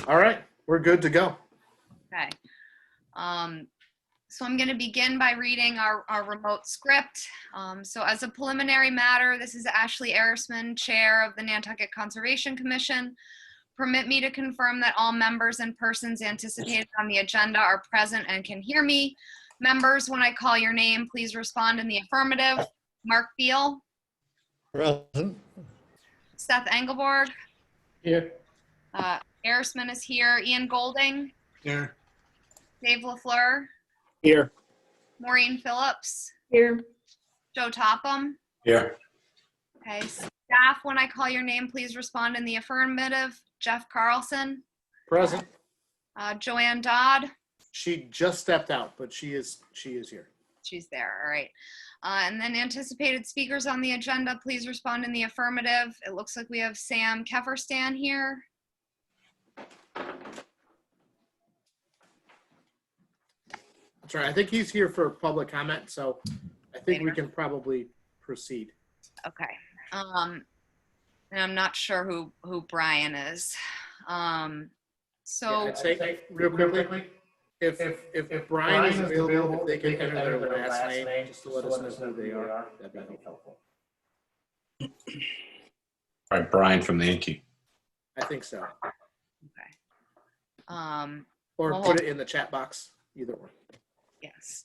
All right, we're good to go. Okay. So I'm going to begin by reading our remote script. So as a preliminary matter, this is Ashley Erisman, Chair of the Nantucket Conservation Commission. Permit me to confirm that all members and persons anticipated on the agenda are present and can hear me. Members, when I call your name, please respond in the affirmative. Mark Beal. Present. Seth Engelborg. Here. Erisman is here. Ian Golding. Here. Dave LaFleur. Here. Maureen Phillips. Here. Joe Topham. Here. Okay. Staff, when I call your name, please respond in the affirmative. Jeff Carlson. Present. Joanne Dodd. She just stepped out, but she is here. She's there. All right. And then anticipated speakers on the agenda, please respond in the affirmative. It looks like we have Sam Kefferstan here. That's right. I think he's here for public comment, so I think we can probably proceed. Okay. And I'm not sure who Brian is. So I'd say real quickly, if Brian is available, if they can enter their last name, just to let us know who they are, that'd be helpful. All right, Brian from the Inky. I think so. okay. Or well, put it in the chat box, either one. Yes.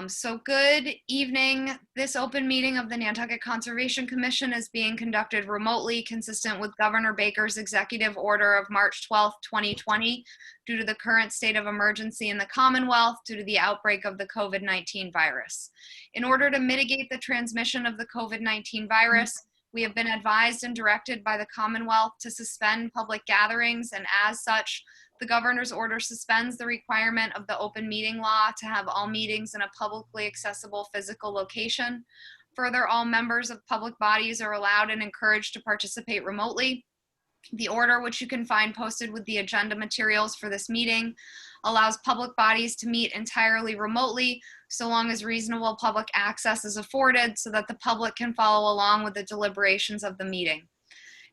So good evening. This open meeting of the Nantucket Conservation Commission is being conducted remotely, consistent with Governor Baker's executive order of March 12, 2020, due to the current state of emergency in the Commonwealth due to the outbreak of the COVID-19 virus. In order to mitigate the transmission of the COVID-19 virus, we have been advised and directed by the Commonwealth to suspend public gatherings, and as such, the governor's order suspends the requirement of the open meeting law to have all meetings in a publicly accessible physical location. Further, all members of public bodies are allowed and encouraged to participate remotely. The order, which you can find posted with the agenda materials for this meeting, allows public bodies to meet entirely remotely so long as reasonable public access is afforded so that the public can follow along with the deliberations of the meeting.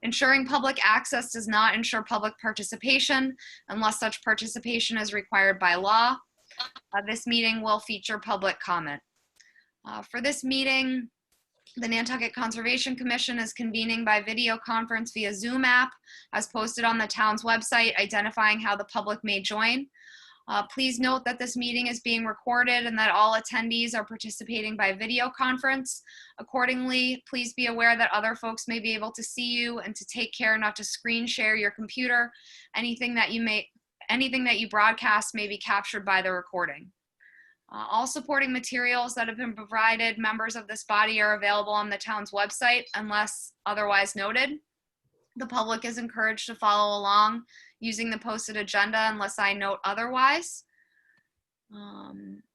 Ensuring public access does not ensure public participation unless such participation is required by law. This meeting will feature public comment. For this meeting, the Nantucket Conservation Commission is convening by video conference via Zoom app as posted on the town's website, identifying how the public may join. Please note that this meeting is being recorded and that all attendees are participating by video conference. Accordingly, please be aware that other folks may be able to see you and to take care not to screen share your computer. Anything that you broadcast may be captured by the recording. All supporting materials that have been provided members of this body are available on the town's website unless otherwise noted. The public is encouraged to follow along using the posted agenda unless I note otherwise.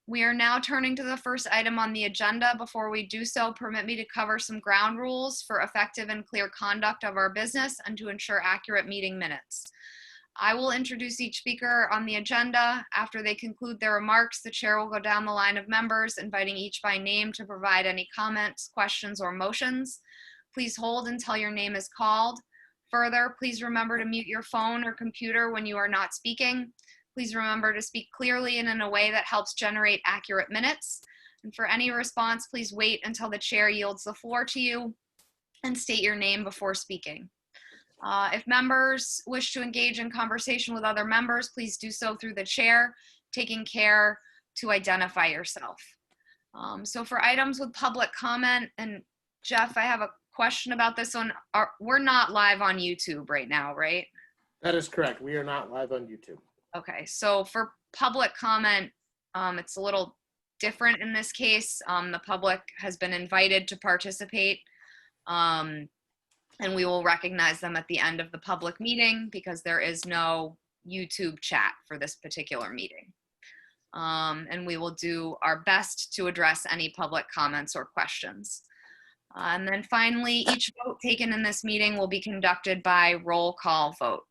We are now turning to the first item on the agenda. Before we do so, permit me to cover some ground rules for effective and clear conduct of our business and to ensure accurate meeting minutes. I will introduce each speaker on the agenda. After they conclude their remarks, the chair will go down the line of members, inviting each by name to provide any comments, questions, or motions. Please hold until your name is called. Further, please remember to mute your phone or computer when you are not speaking. Please remember to speak clearly and in a way that helps generate accurate minutes. And for any response, please wait until the chair yields the floor to you and state your name before speaking. If members wish to engage in conversation with other members, please do so through the chair, taking care to identify yourself. So for items with public comment, and Jeff, I have a question about this one. We're not live on YouTube right now, right? That is correct. We are not live on YouTube. Okay, so for public comment, it's a little different in this case. The public has been invited to participate, and we will recognize them at the end of the public meeting because there is no YouTube chat for this particular meeting. And we will do our best to address any public comments or questions. And then finally, each vote taken in this meeting will be conducted by roll call vote.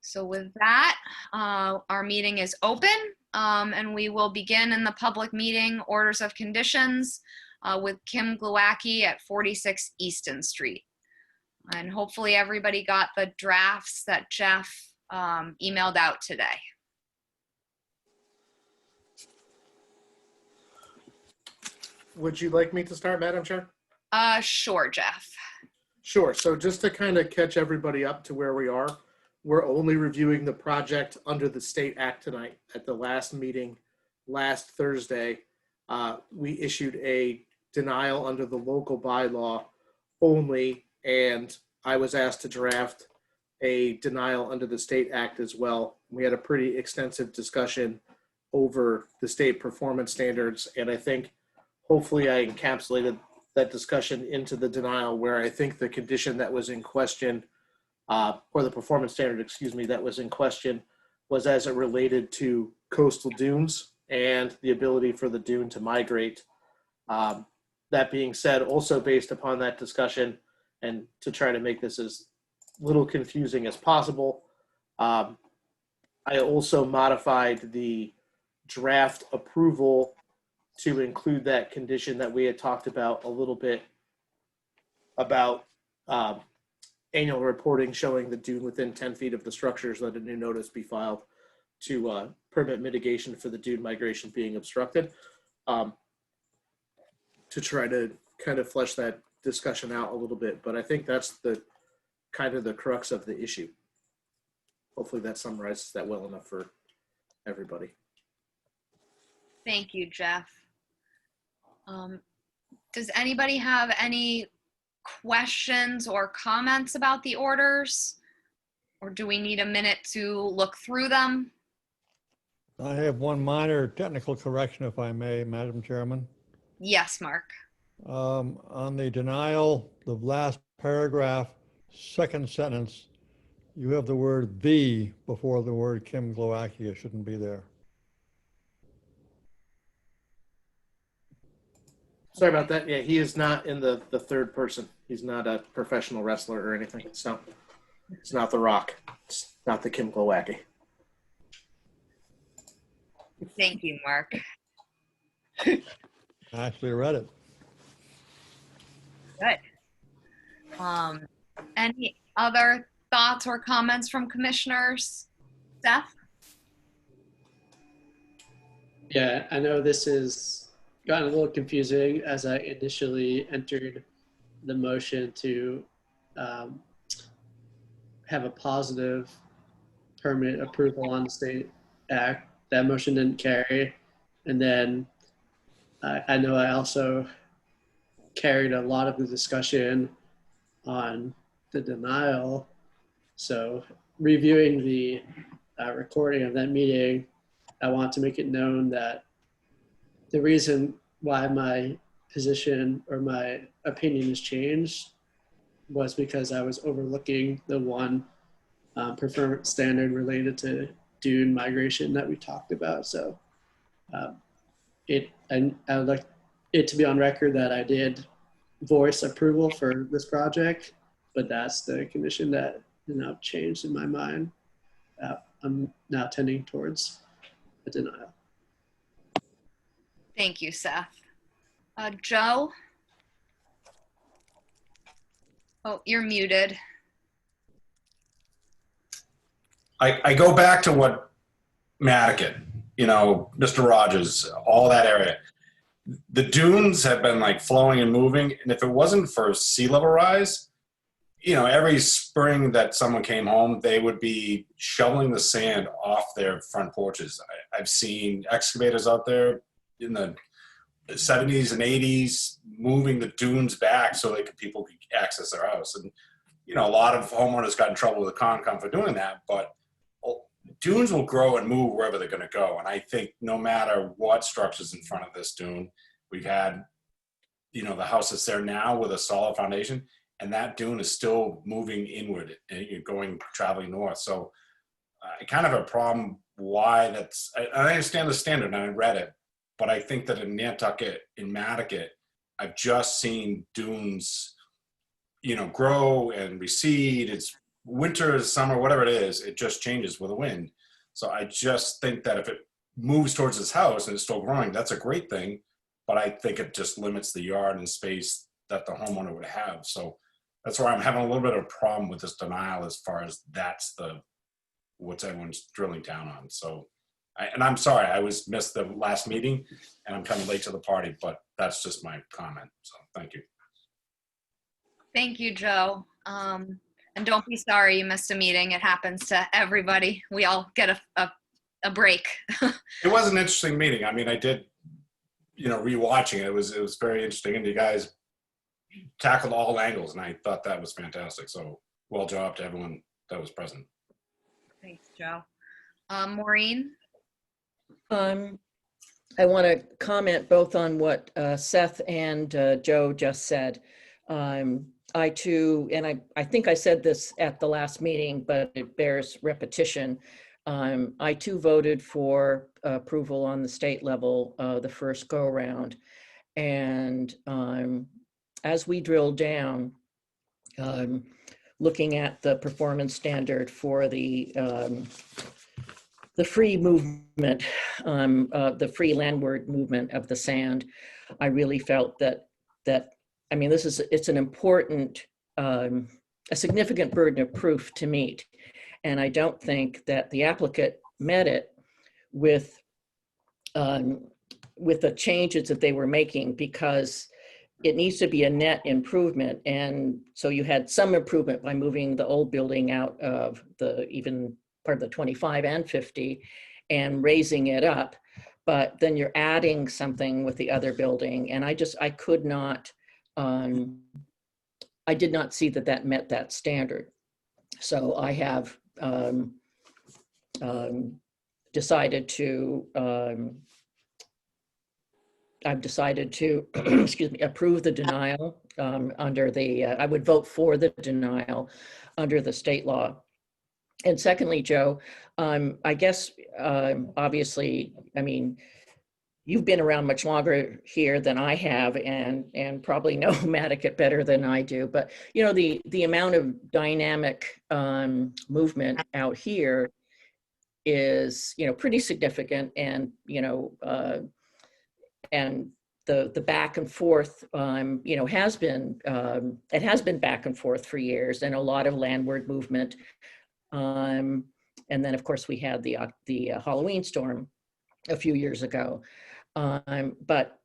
So with that, our meeting is open, and we will begin in the public meeting orders of conditions with Kim Glowacki at 46 Easton Street. And hopefully everybody got the drafts that Jeff emailed out today. Would you like me to start, Madam Chair? Sure, Jeff. Sure. So just to kind of catch everybody up to where we are, we're only reviewing the project under the state act tonight. At the last meeting, last Thursday, we issued a denial under the local bylaw only, and I was asked to draft a denial under the state act as well. We had a pretty extensive discussion over the state performance standards, and I think hopefully I encapsulated that discussion into the denial, where I think the condition that was in question, or the performance standard, excuse me, that was in question was as it related to coastal dunes and the ability for the dune to migrate. That being said, also based upon that discussion, and to try to make this as little confusing as possible, I also modified the draft approval to include that condition that we had talked about a little bit about annual reporting showing the dune within 10 feet of the structures, let a new notice be filed to permit mitigation for the dune migration being obstructed, to try to kind of flesh that discussion out a little bit. But I think that's the kind of the crux of the issue. Hopefully that summarizes that well enough for everybody. Thank you, Jeff. Does anybody have any questions or comments about the orders? Or do we need a minute to look through them? I have one minor technical correction, if I may, Madam Chairman. Yes, Mark. On the denial, the last paragraph, second sentence, you have the word "the" before the word Kim Glowacki. It shouldn't be there. Sorry about that. Yeah, he is not in the third person. He's not a professional wrestler or anything. So it's not The Rock. It's not the Kim Glowacki. Thank you, Mark. I actually read it. Good. Any other thoughts or comments from commissioners? Seth? Yeah, I know this has gotten a little confusing as I initially entered the motion to have a positive permit approval on the state act. That motion didn't carry. And then I know I also carried a lot of the discussion on the denial. So reviewing the recording of that meeting, I want to make it known that the reason why my position or my opinion has changed was because I was overlooking the one performance standard related to dune migration that we talked about. So I would like it to be on record that I did voice approval for this project, but that's the condition that has now changed in my mind. I'm now tending towards a denial. Thank you, Seth. Joe? Oh, you're muted. I go back to what Madigan, Mr. Rogers, all that area. The dunes have been like flowing and moving. And if it wasn't for sea level rise, every spring that someone came home, they would be shoveling the sand off their front porches. I've seen excavators out there in the 70s and 80s moving the dunes back so people could access their house. And, a lot of homeowners got in trouble with the Concom for doing that, but dunes will grow and move wherever they're going to go. And I think no matter what structure's in front of this dune, we've had, the house that's there now with a solid foundation, and that dune is still moving inward and traveling north. So I kind of have a problem why that's, I understand the standard and I read it, but I think that in Nantucket, in Madigan, I've just seen dunes, grow and recede. It's winter, summer, whatever it is, it just changes with the wind. So I just think that if it moves towards his house and it's still growing, that's a great thing. But I think it just limits the yard and space that the homeowner would have. So that's where I'm having a little bit of a problem with this denial as far as that's the what's everyone's drilling down on. So, and I'm sorry, I missed the last meeting and I'm kind of late to the party, but that's just my comment. So thank you. Thank you, Joe. And don't be sorry you missed a meeting. It happens to everybody. We all get a break. It was an interesting meeting. I mean, I did, rewatching it. It was very interesting, and you guys tackled all angles, and I thought that was fantastic. So well job to everyone that was present. Thanks, Joe. Maureen? I want to comment both on what Seth and Joe just said. I too, and I think I said this at the last meeting, but it bears repetition. I too voted for approval on the state level the first go around. And as we drill down, looking at the performance standard for the free movement, the free landward movement of the sand, I really felt that I mean, it's an important, a significant burden of proof to meet. And I don't think that the applicant met it with the changes that they were making, because it needs to be a net improvement. And so you had some improvement by moving the old building out of even part of the 25 and 50 and raising it up. But then you're adding something with the other building. And I could not, I did not see that met that standard. So I have decided to, excuse me, approve the denial under I would vote for the denial under the state law. And secondly, Joe, I guess, obviously, I mean, you've been around much longer here than I have, and probably know Matticat better than I do. But the amount of dynamic movement out here is pretty significant, and and the back and forth has been it has been back and forth for years, and a lot of landward movement. And then of course we had the Halloween storm a few years ago. But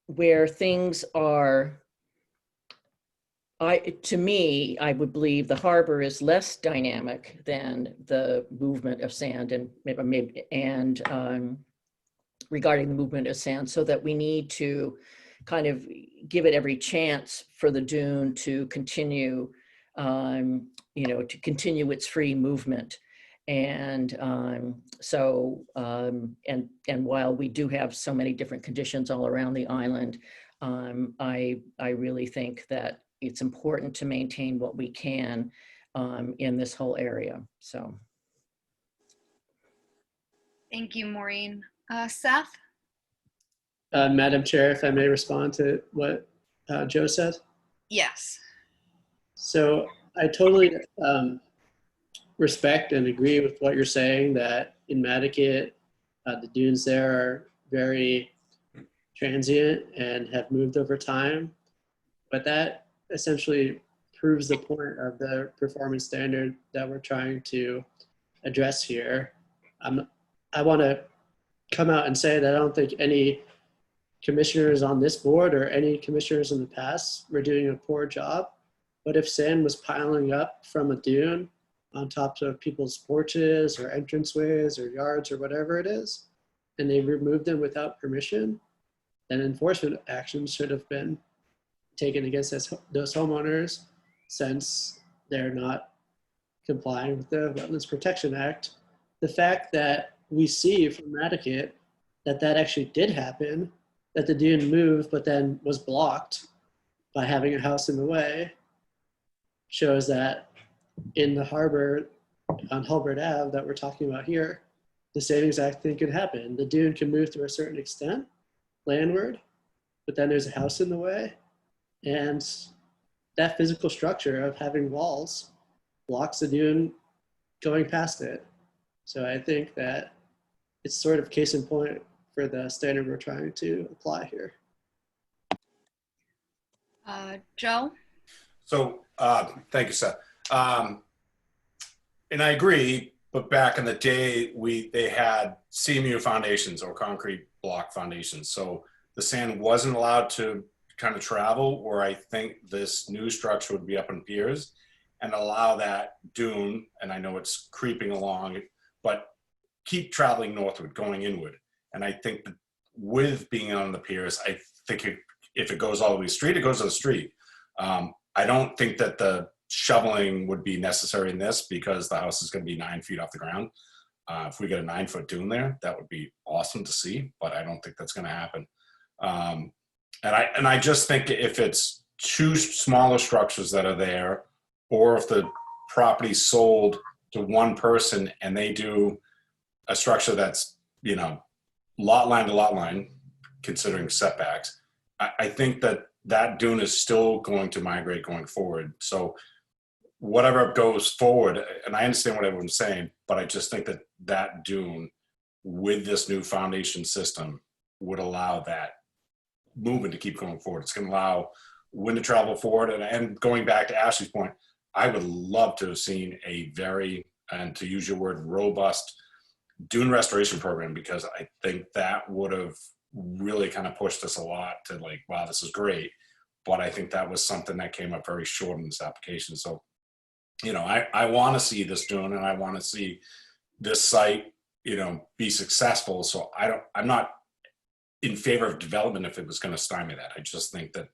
where things are, to me, I would believe the harbor is less dynamic than the movement of sand, and regarding the movement of sand, so that we need to kind of give it every chance for the dune to continue, to continue its free movement. And and while we do have so many different conditions all around the island, I really think that it's important to maintain what we can in this whole area. So. Thank you, Maureen. Seth? Madam Chair, if I may respond to what Joe said. Yes. So I totally respect and agree with what you're saying, that in Matticat, the dunes there are very transient and have moved over time. But that essentially proves the point of the performance standard that we're trying to address here. I want to come out and say that I don't think any commissioners on this board or any commissioners in the past were doing a poor job. But if sand was piling up from a dune on top of people's porches or entranceways or yards or whatever it is, and they removed them without permission, then enforcement actions should have been taken against those homeowners, since they're not complying with the Wetlands Protection Act. The fact that we see from Matticat that actually did happen, that the dune moved but then was blocked by having a house in the way, shows that in the harbor on Hulbert Ave that we're talking about here, the same exact thing could happen. The dune can move to a certain extent landward, but then there's a house in the way, and that physical structure of having walls blocks the dune going past it. So I think that it's sort of case in point for the standard we're trying to apply here. Joe? So, thank you, Seth. And I agree, but back in the day, they had CMU foundations or concrete block foundations. So the sand wasn't allowed to kind of travel, or I think this new structure would be up in piers and allow that dune, and I know it's creeping along, but keep traveling northward, going inward. And I think that with being on the piers, I think if it goes all the way to the street, it goes to the street. I don't think that the shoveling would be necessary in this because the house is going to be 9 feet off the ground. If we get a 9-foot dune there, that would be awesome to see, but I don't think that's going to happen. And I just think if it's two smaller structures that are there, or if the property's sold to one person and they do a structure that's, you know, lot line to lot line, considering setbacks, I think that dune is still going to migrate going forward. So whatever goes forward, and I understand what everyone's saying, but I just think that dune with this new foundation system would allow that movement to keep going forward. It's going to allow wind to travel forward. And going back to Ashley's point, I would love to have seen a very, and to use your word, robust dune restoration program, because I think that would have really kind of pushed us a lot to like, wow, this is great. But I think that was something that came up very short in this application. So, you know, I want to see this dune, and I want to see this site, you know, be successful. So I'm not in favor of development if it was going to stymie that. I just think that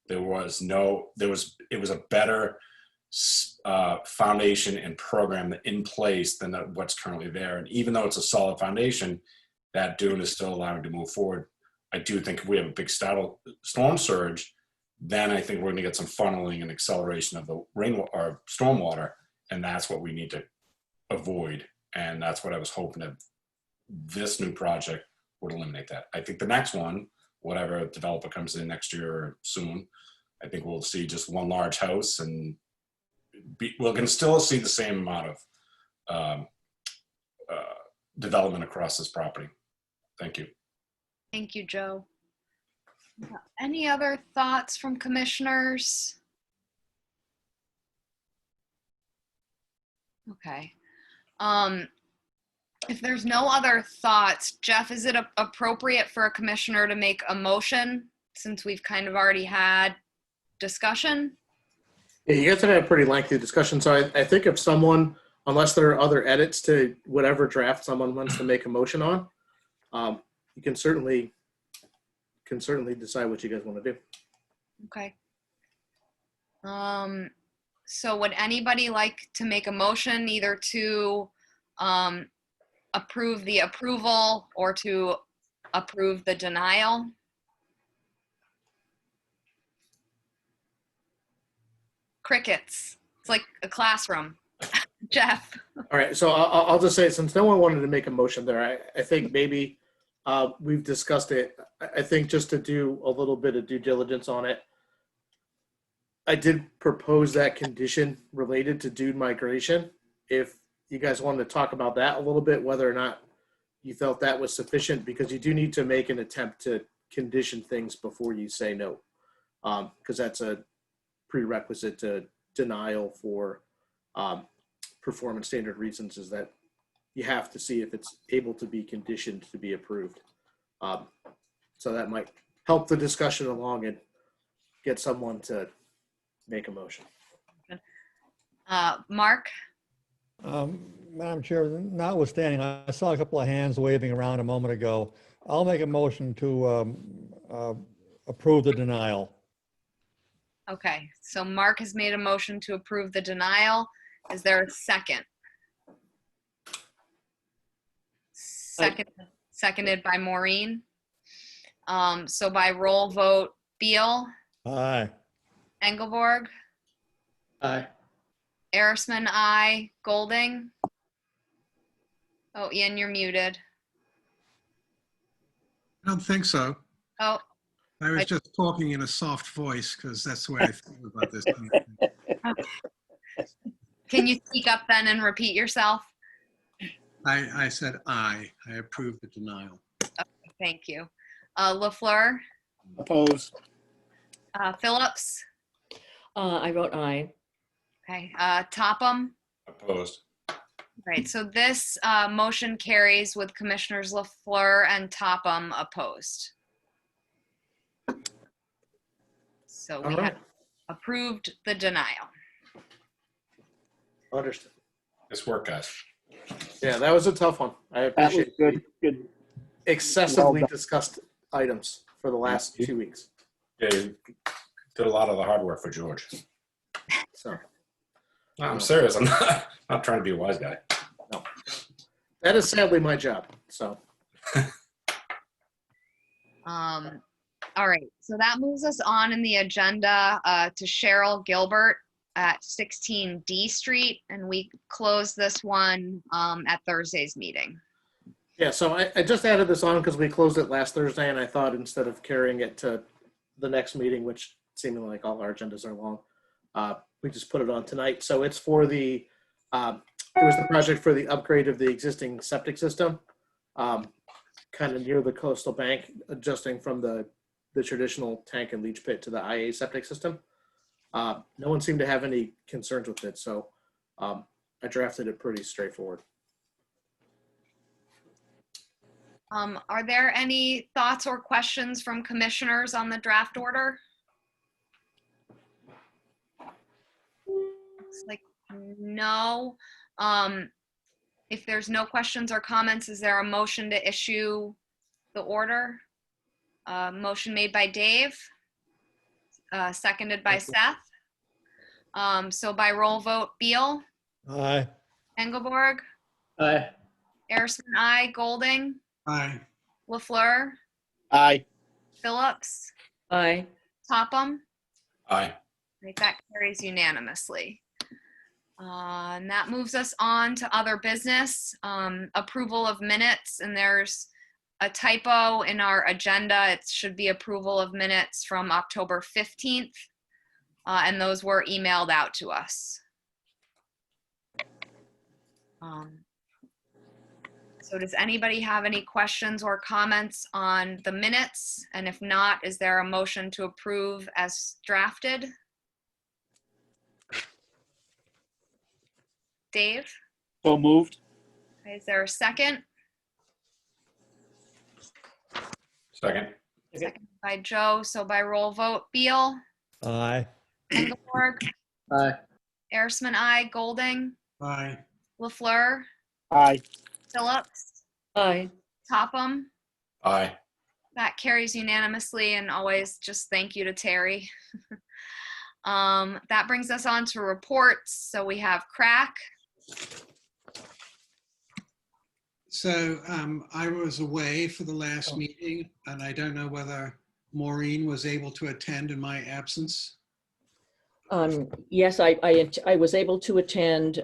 it was a better foundation and program in place than what's currently there. And even though it's a solid foundation, that dune is still allowing to move forward. I do think if we have a big storm surge, then I think we're going to get some funneling and acceleration of the rainwater or stormwater, and that's what we need to avoid. And that's what I was hoping that this new project would eliminate that. I think the next one, whatever developer comes in next year or soon, I think we'll see just one large house, and we can still see the same amount of development across this property. Thank you. Thank you, Joe. Any other thoughts from commissioners? Okay. If there's no other thoughts, Jeff, is it appropriate for a commissioner to make a motion since we've kind of already had discussion? Yeah, you guys have had a pretty lengthy discussion. So I think if someone, unless there are other edits to whatever draft someone wants to make a motion on, you can certainly decide what you guys want to do. Okay. So would anybody like to make a motion either to approve the approval or to approve the denial? Crickets. It's like a classroom. Jeff. All right, so I'll just say, since no one wanted to make a motion there, I think maybe we've discussed it. I think just to do a little bit of due diligence on it, I did propose that condition related to dune migration. If you guys wanted to talk about that a little bit, whether or not you felt that was sufficient, because you do need to make an attempt to condition things before you say no, because that's a prerequisite to denial for performance standard reasons, is that you have to see if it's able to be conditioned to be approved. So that might help the discussion along and get someone to make a motion. Mark? Madam Chair, notwithstanding, I saw a couple of hands waving around a moment ago. I'll make a motion to approve the denial. Okay, so Mark has made a motion to approve the denial. Is there a second? Seconded by Maureen. So by roll vote, Beal, Aye. Engelborg, Aye. Arisman, aye. Golding. Oh, Ian, you're muted. I don't think so. Oh, I was just talking in a soft voice because that's the way I feel about this. can you speak up then and repeat yourself? I said aye. I approve the denial. Thank you. LaFleur, Oppose. Phillips, I vote aye. Okay, Topham. Opposed. Right, so this motion carries with Commissioners LaFleur and Topham opposed. So we All right. have approved the denial. Understood. Nice work, guys. Yeah, that was a tough one. I That was appreciate good. Good. excessively Well done. discussed items for the last 2 weeks. Yeah, you did a lot of the hard work for George. So No, I'm serious. I'm not trying to be a wise guy. that is sadly my job. So All right, so that moves us on in the agenda to Cheryl Gilbert at 16 D Street, and we close this one at Thursday's meeting. yeah, so I just added this on because we closed it last Thursday, and I thought instead of carrying it to the next meeting, which seeming like all our agendas are long, we just put it on tonight. So it's for the it was the project for the upgrade of the existing septic system, kind of near the coastal bank, adjusting from the traditional tank and leach pit to the IA septic system. No one seemed to have any concerns with it, so I drafted it pretty straightforward. Are there any thoughts or questions from commissioners on the draft order? Looks like no. If there's no questions or comments, is there a motion to issue the order? Motion made by Dave, seconded by Seth. So by roll vote, Beal, Aye. Engelborg, Aye. Arisman, I, Golding, Aye. LaFleur, Aye. Phillips, Aye. Topham. Aye. Right, that carries unanimously. And that moves us on to other business, approval of minutes, and there's a typo in our agenda. It should be approval of minutes from October 15th, and those were emailed out to us. So does anybody have any questions or comments on the minutes? And if not, is there a motion to approve as drafted? Dave? So moved. Okay, is there a second? Second. Second by Joe. So by roll vote, Beal, Aye. Engelborg, Aye. Arisman, I, Golding, Aye. LaFleur, Aye. Phillips, Aye. Topham. Aye. That carries unanimously, and always just thank you to Terry. That brings us on to reports. So we have crack. So I was away for the last meeting, and I don't know whether Maureen was able to attend in my absence. Yes, I was able to attend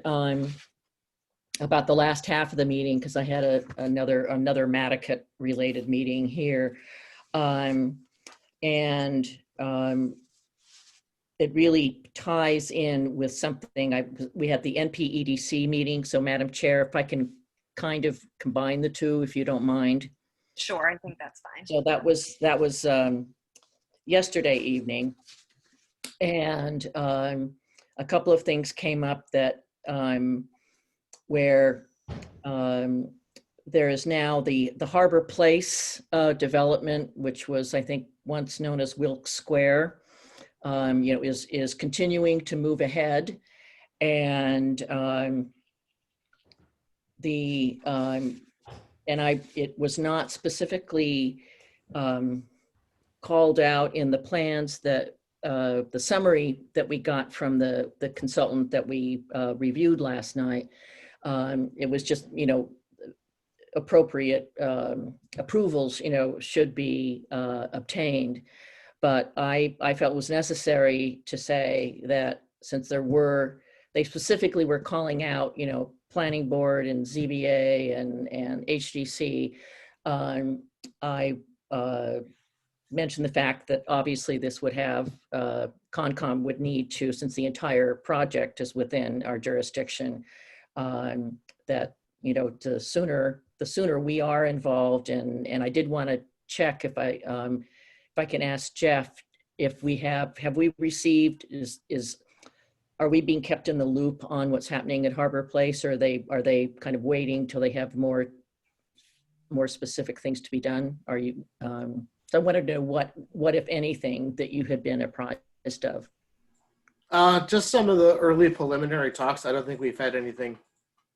about the last half of the meeting because I had another Matticat related meeting here. It really ties in with something. We had the NPEDC meeting. So Madam Chair, if I can kind of combine the two, if you don't mind. Sure, I think that's fine. So that was yesterday evening. And a couple of things came up that where there is now the Harbor Place development, which was, I think, once known as Wilkes Square, is continuing to move ahead. And it was not specifically called out in the plans that the summary that we got from the consultant that we reviewed last night. It was just, appropriate approvals, should be obtained. But I felt it was necessary to say that since they specifically were calling out, planning board and ZBA and HDC, I mentioned the fact that obviously this would have, Concom would need to, since the entire project is within our jurisdiction, that, the sooner we are involved. And I did want to check if I can ask Jeff if we have we received, are we being kept in the loop on what's happening at Harbor Place, or are they kind of waiting till they have more specific things to be done? Are you, so I wanted to know what, if anything, that you had been apprised of. Just some of the early preliminary talks. I don't think we've had anything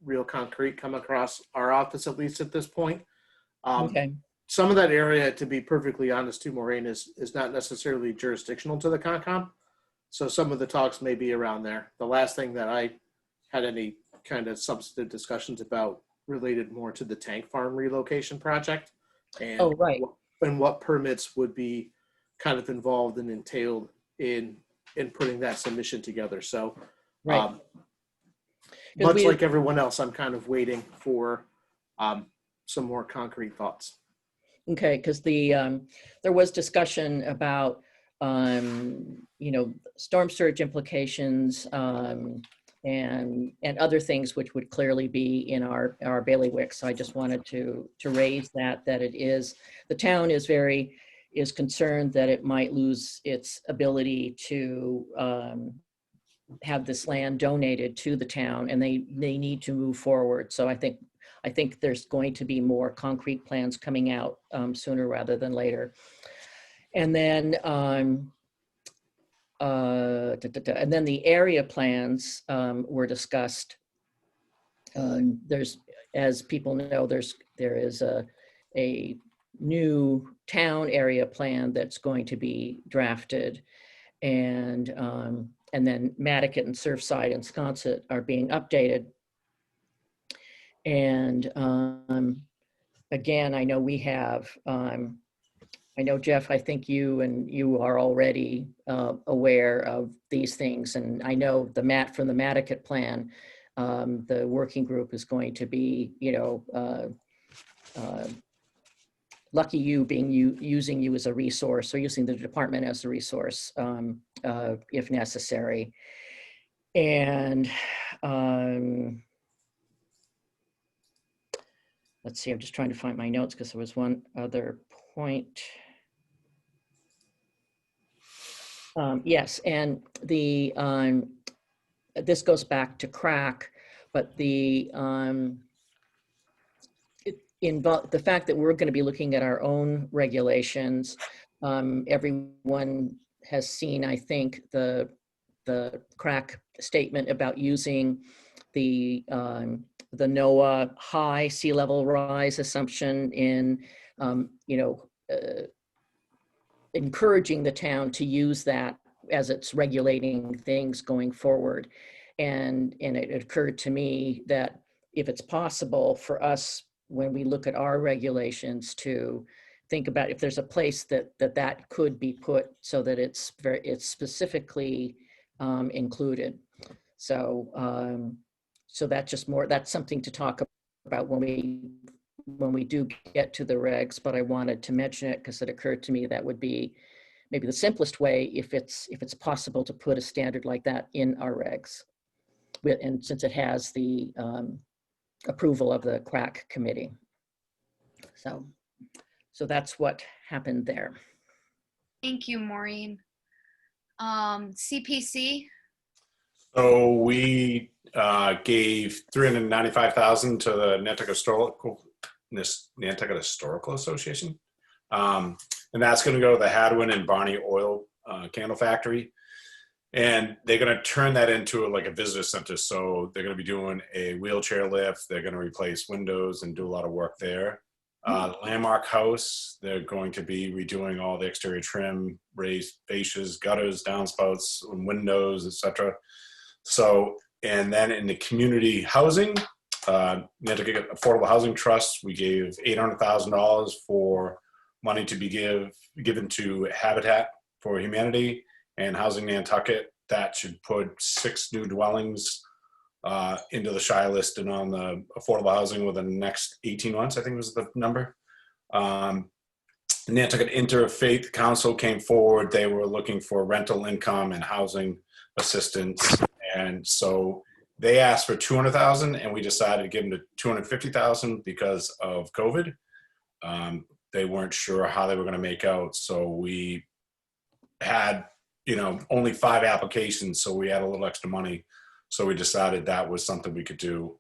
real concrete come across our office, at least at this point. Okay, Some of that area, to be perfectly honest too, Maureen, is not necessarily jurisdictional to the Concom. So some of the talks may be around there. The last thing that I had any kind of substantive discussions about related more to the tank farm relocation project, and oh, right. what permits would be kind of involved and entailed in putting that submission together. So Right. much like everyone else, I'm kind of waiting for some more concrete thoughts. Okay, because there was discussion about storm surge implications and other things which would clearly be in our bailiwick. So I just wanted to raise that it is, the town is concerned that it might lose its ability to have this land donated to the town, and they need to move forward. So I think there's going to be more concrete plans coming out sooner rather than later. And then the area plans were discussed. There's, as people know, there is a new town area plan that's going to be drafted, and then Mattocket and Surfside and Sconset are being updated. And again, I know we have, I know, Jeff, I think you are already aware of these things. And I know from the Mattocket plan, the working group is going to be, lucky you using you as a resource, or using the department as a resource if necessary. And let's see, I'm just trying to find my notes because there was one other point. Yes, and this goes back to crack, but the fact that we're going to be looking at our own regulations. Everyone has seen, I think, the crack statement about using the NOAA high sea level rise assumption in, encouraging the town to use that as it's regulating things going forward. And it occurred to me that if it's possible for us, when we look at our regulations, to think about if there's a place that could be put so that it's specifically included. So that's something to talk about when we do get to the regs, but I wanted to mention it because it occurred to me that would be maybe the simplest way if it's possible to put a standard like that in our regs. And since it has the approval of the crack committee. So that's what happened there. Thank you, Maureen. CPC? So we gave $395,000 to the Nantucket Historical Association. And that's going to go to the Hadwin and Barney Oil Candle Factory. And they're going to turn that into like a visitor center. So they're going to be doing a wheelchair lift. They're going to replace windows and do a lot of work there. The Landmark House, they're going to be redoing all the exterior trim, raised fascias, gutters, downspouts, windows, etc. So, and then in the community housing, Nantucket Affordable Housing Trust, we gave $800,000 for money to be given to Habitat for Humanity and Housing Nantucket. That should put 6 new dwellings into the Shire list and on the affordable housing within the next 18 months, I think was the number. Nantucket Interfaith Council came forward. They were looking for rental income and housing assistance. And so they asked for $200,000 and we decided to give them $250,000 because of COVID. They weren't sure how they were going to make out. So we had, only 5 applications, so we had a little extra money. So we decided that was something we could do.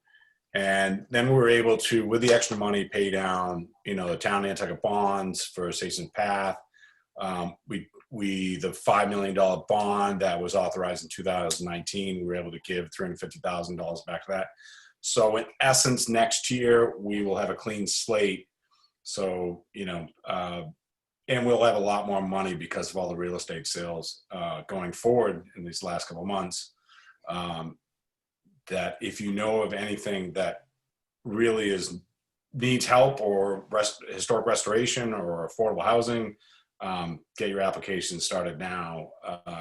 And then we were able to, with the extra money, pay down, the town Nantucket bonds for Station Path. The $5 million bond that was authorized in 2019, we were able to give $350,000 back to that. So in essence, next year, we will have a clean slate. So, and we'll have a lot more money because of all the real estate sales going forward in these last couple of months. That if you know of anything that really needs help or historic restoration or affordable housing, get your application started now.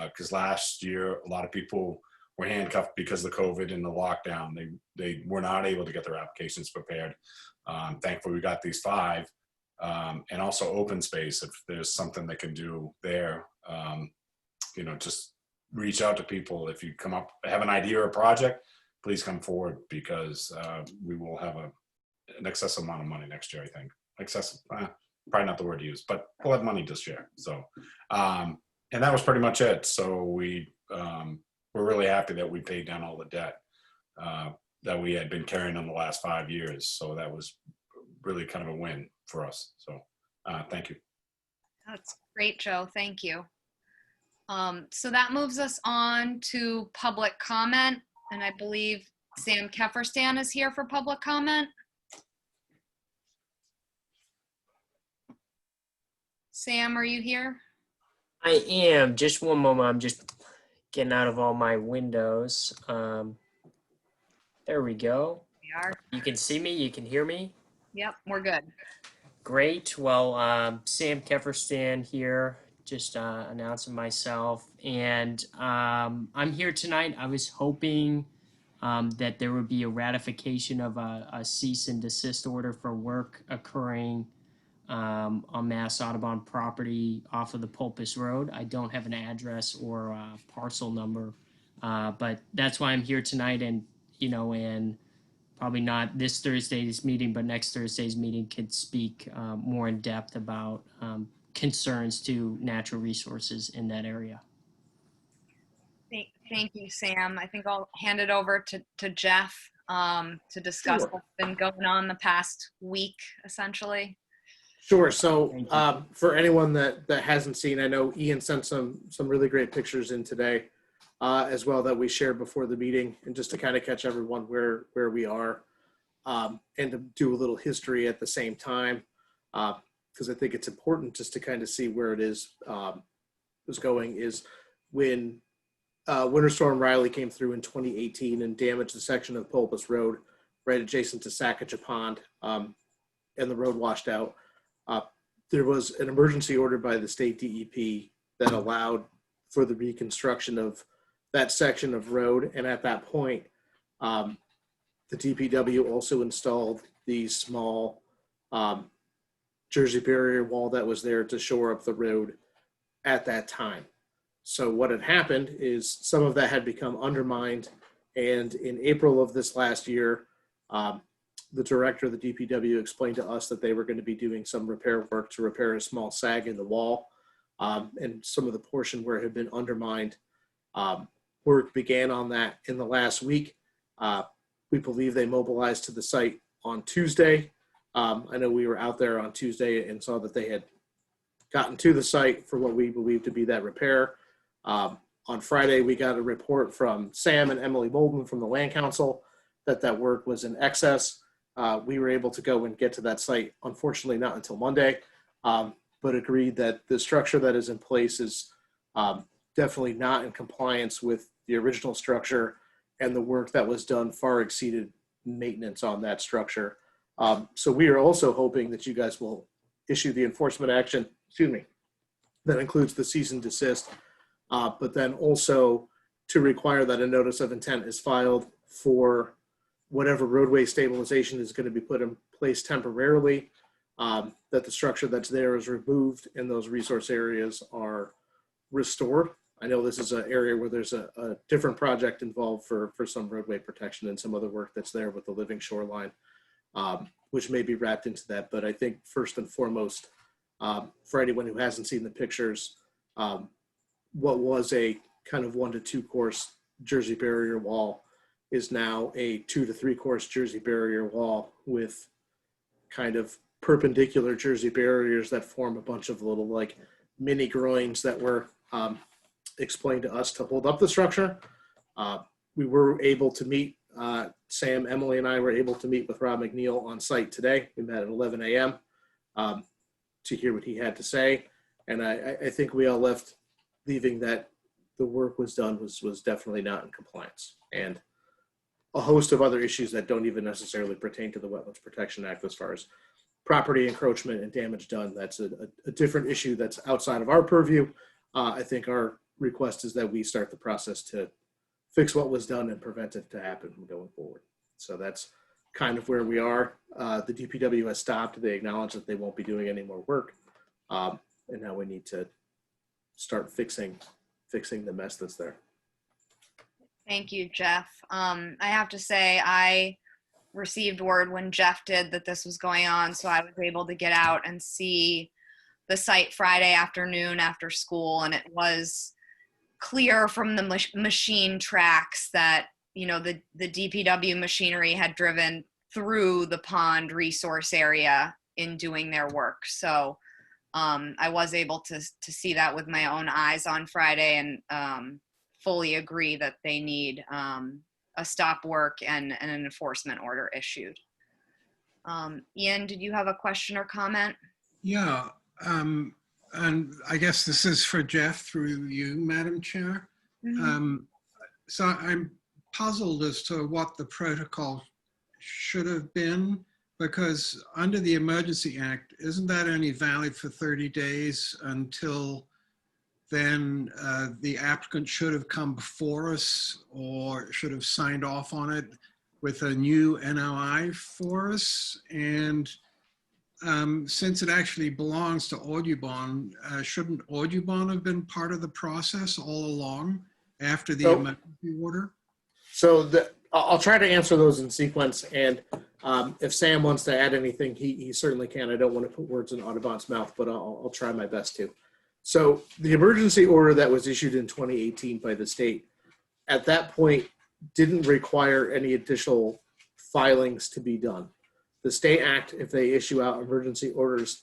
Because last year, a lot of people were handcuffed because of the COVID and the lockdown. They were not able to get their applications prepared. Thankfully, we got these 5. And also open space, if there's something they can do there, just reach out to people. If you have an idea or a project, please come forward, because we will have an excessive amount of money next year, I think. Excessive, probably not the word to use, but we'll have money to share. So, and that was pretty much it. So we're really happy that we paid down all the debt that we had been carrying in the last 5 years. So that was really kind of a win for us. So thank you. That's great, Joe. Thank you. So that moves us on to public comment. And I believe Sam Kefferstan is here for public comment. Sam, are you here? I am. Just one moment. I'm just getting out of all my windows. There we go. We are. You can see me. You can hear me. Yep, we're good. Great. Well, Sam Kefferstan here, just announcing myself. And I'm here tonight. I was hoping that there would be a ratification of a cease and desist order for work occurring on Mass Audubon property off of the Pulpus Road. I don't have an address or a parcel number, but that's why I'm here tonight. And, and probably not this Thursday's meeting, but next Thursday's meeting could speak more in depth about concerns to natural resources in that area. Thank you, Sam. I think I'll hand it over to Jeff to discuss what's been going on the past week, essentially. Sure. So for anyone that hasn't seen, I know Ian sent some really great pictures in today as well that we shared before the meeting, and just to kind of catch everyone where we are and to do a little history at the same time, because I think it's important just to kind of see where it is going, is when Winter Storm Riley came through in 2018 and damaged the section of Pulpus Road right adjacent to Sacajah Pond, and the road washed out. There was an emergency order by the state DEP that allowed for the reconstruction of that section of road. And at that point, the DPW also installed the small Jersey barrier wall that was there to shore up the road at that time. So what had happened is some of that had become undermined. And in April of this last year, the director of the DPW explained to us that they were going to be doing some repair work to repair a small sag in the wall, and some of the portion where it had been undermined. Work began on that in the last week. We believe they mobilized to the site on Tuesday. I know we were out there on Tuesday and saw that they had gotten to the site for what we believe to be that repair. On Friday, we got a report from Sam and Emily Bolden from the Land Council that work was in excess. We were able to go and get to that site, unfortunately not until Monday, but agreed that the structure that is in place is definitely not in compliance with the original structure, and the work that was done far exceeded maintenance on that structure. So we are also hoping that you guys will issue the enforcement action, that includes the cease and desist, but then also to require that a notice of intent is filed for whatever roadway stabilization is going to be put in place temporarily, that the structure that's there is removed and those resource areas are restored. I know this is an area where there's a different project involved for some roadway protection and some other work that's there with the living shoreline, which may be wrapped into that. But I think first and foremost, for anyone who hasn't seen the pictures, what was a kind of 1 to 2 course Jersey barrier wall is now a 2 to 3 course Jersey barrier wall with kind of perpendicular Jersey barriers that form a bunch of little like mini groins that were explained to us to hold up the structure. We were able to meet, Sam, Emily, and I were able to meet with Rob McNeil on site today. We met at 11 a.m. To hear what he had to say. And I think we all left leaving that the work was done was definitely not in compliance. And a host of other issues that don't even necessarily pertain to the Wetlands Protection Act as far as property encroachment and damage done. That's a different issue that's outside of our purview. I think our request is that we start the process to fix what was done and prevent it to happen from going forward. So that's kind of where we are. The DPW has stopped. They acknowledge that they won't be doing any more work. And now we need to start fixing the mess that's there. Thank you, Jeff. I have to say, I received word when Jeff did that this was going on, so I was able to get out and see the site Friday afternoon after school, and it was clear from the machine tracks that, you know, the DPW machinery had driven through the pond resource area in doing their work. So I was able to see that with my own eyes on Friday, and fully agree that they need a stop work and an enforcement order issued. Ian, did you have a question or comment? Yeah, and I guess this is for Jeff through you, Madam Chair. So I'm puzzled as to what the protocol should have been, because under the Emergency Act, isn't that only valid for 30 days until then the applicant should have come before us or should have signed off on it with a new NOI for us? And since it actually belongs to Audubon, shouldn't Audubon have been part of the process all along after the emergency order? So I'll try to answer those in sequence. And if Sam wants to add anything, he certainly can. I don't want to put words in Audubon's mouth, but I'll try my best to. So the emergency order that was issued in 2018 by the state, at that point, didn't require any additional filings to be done. The state act, if they issue out emergency orders,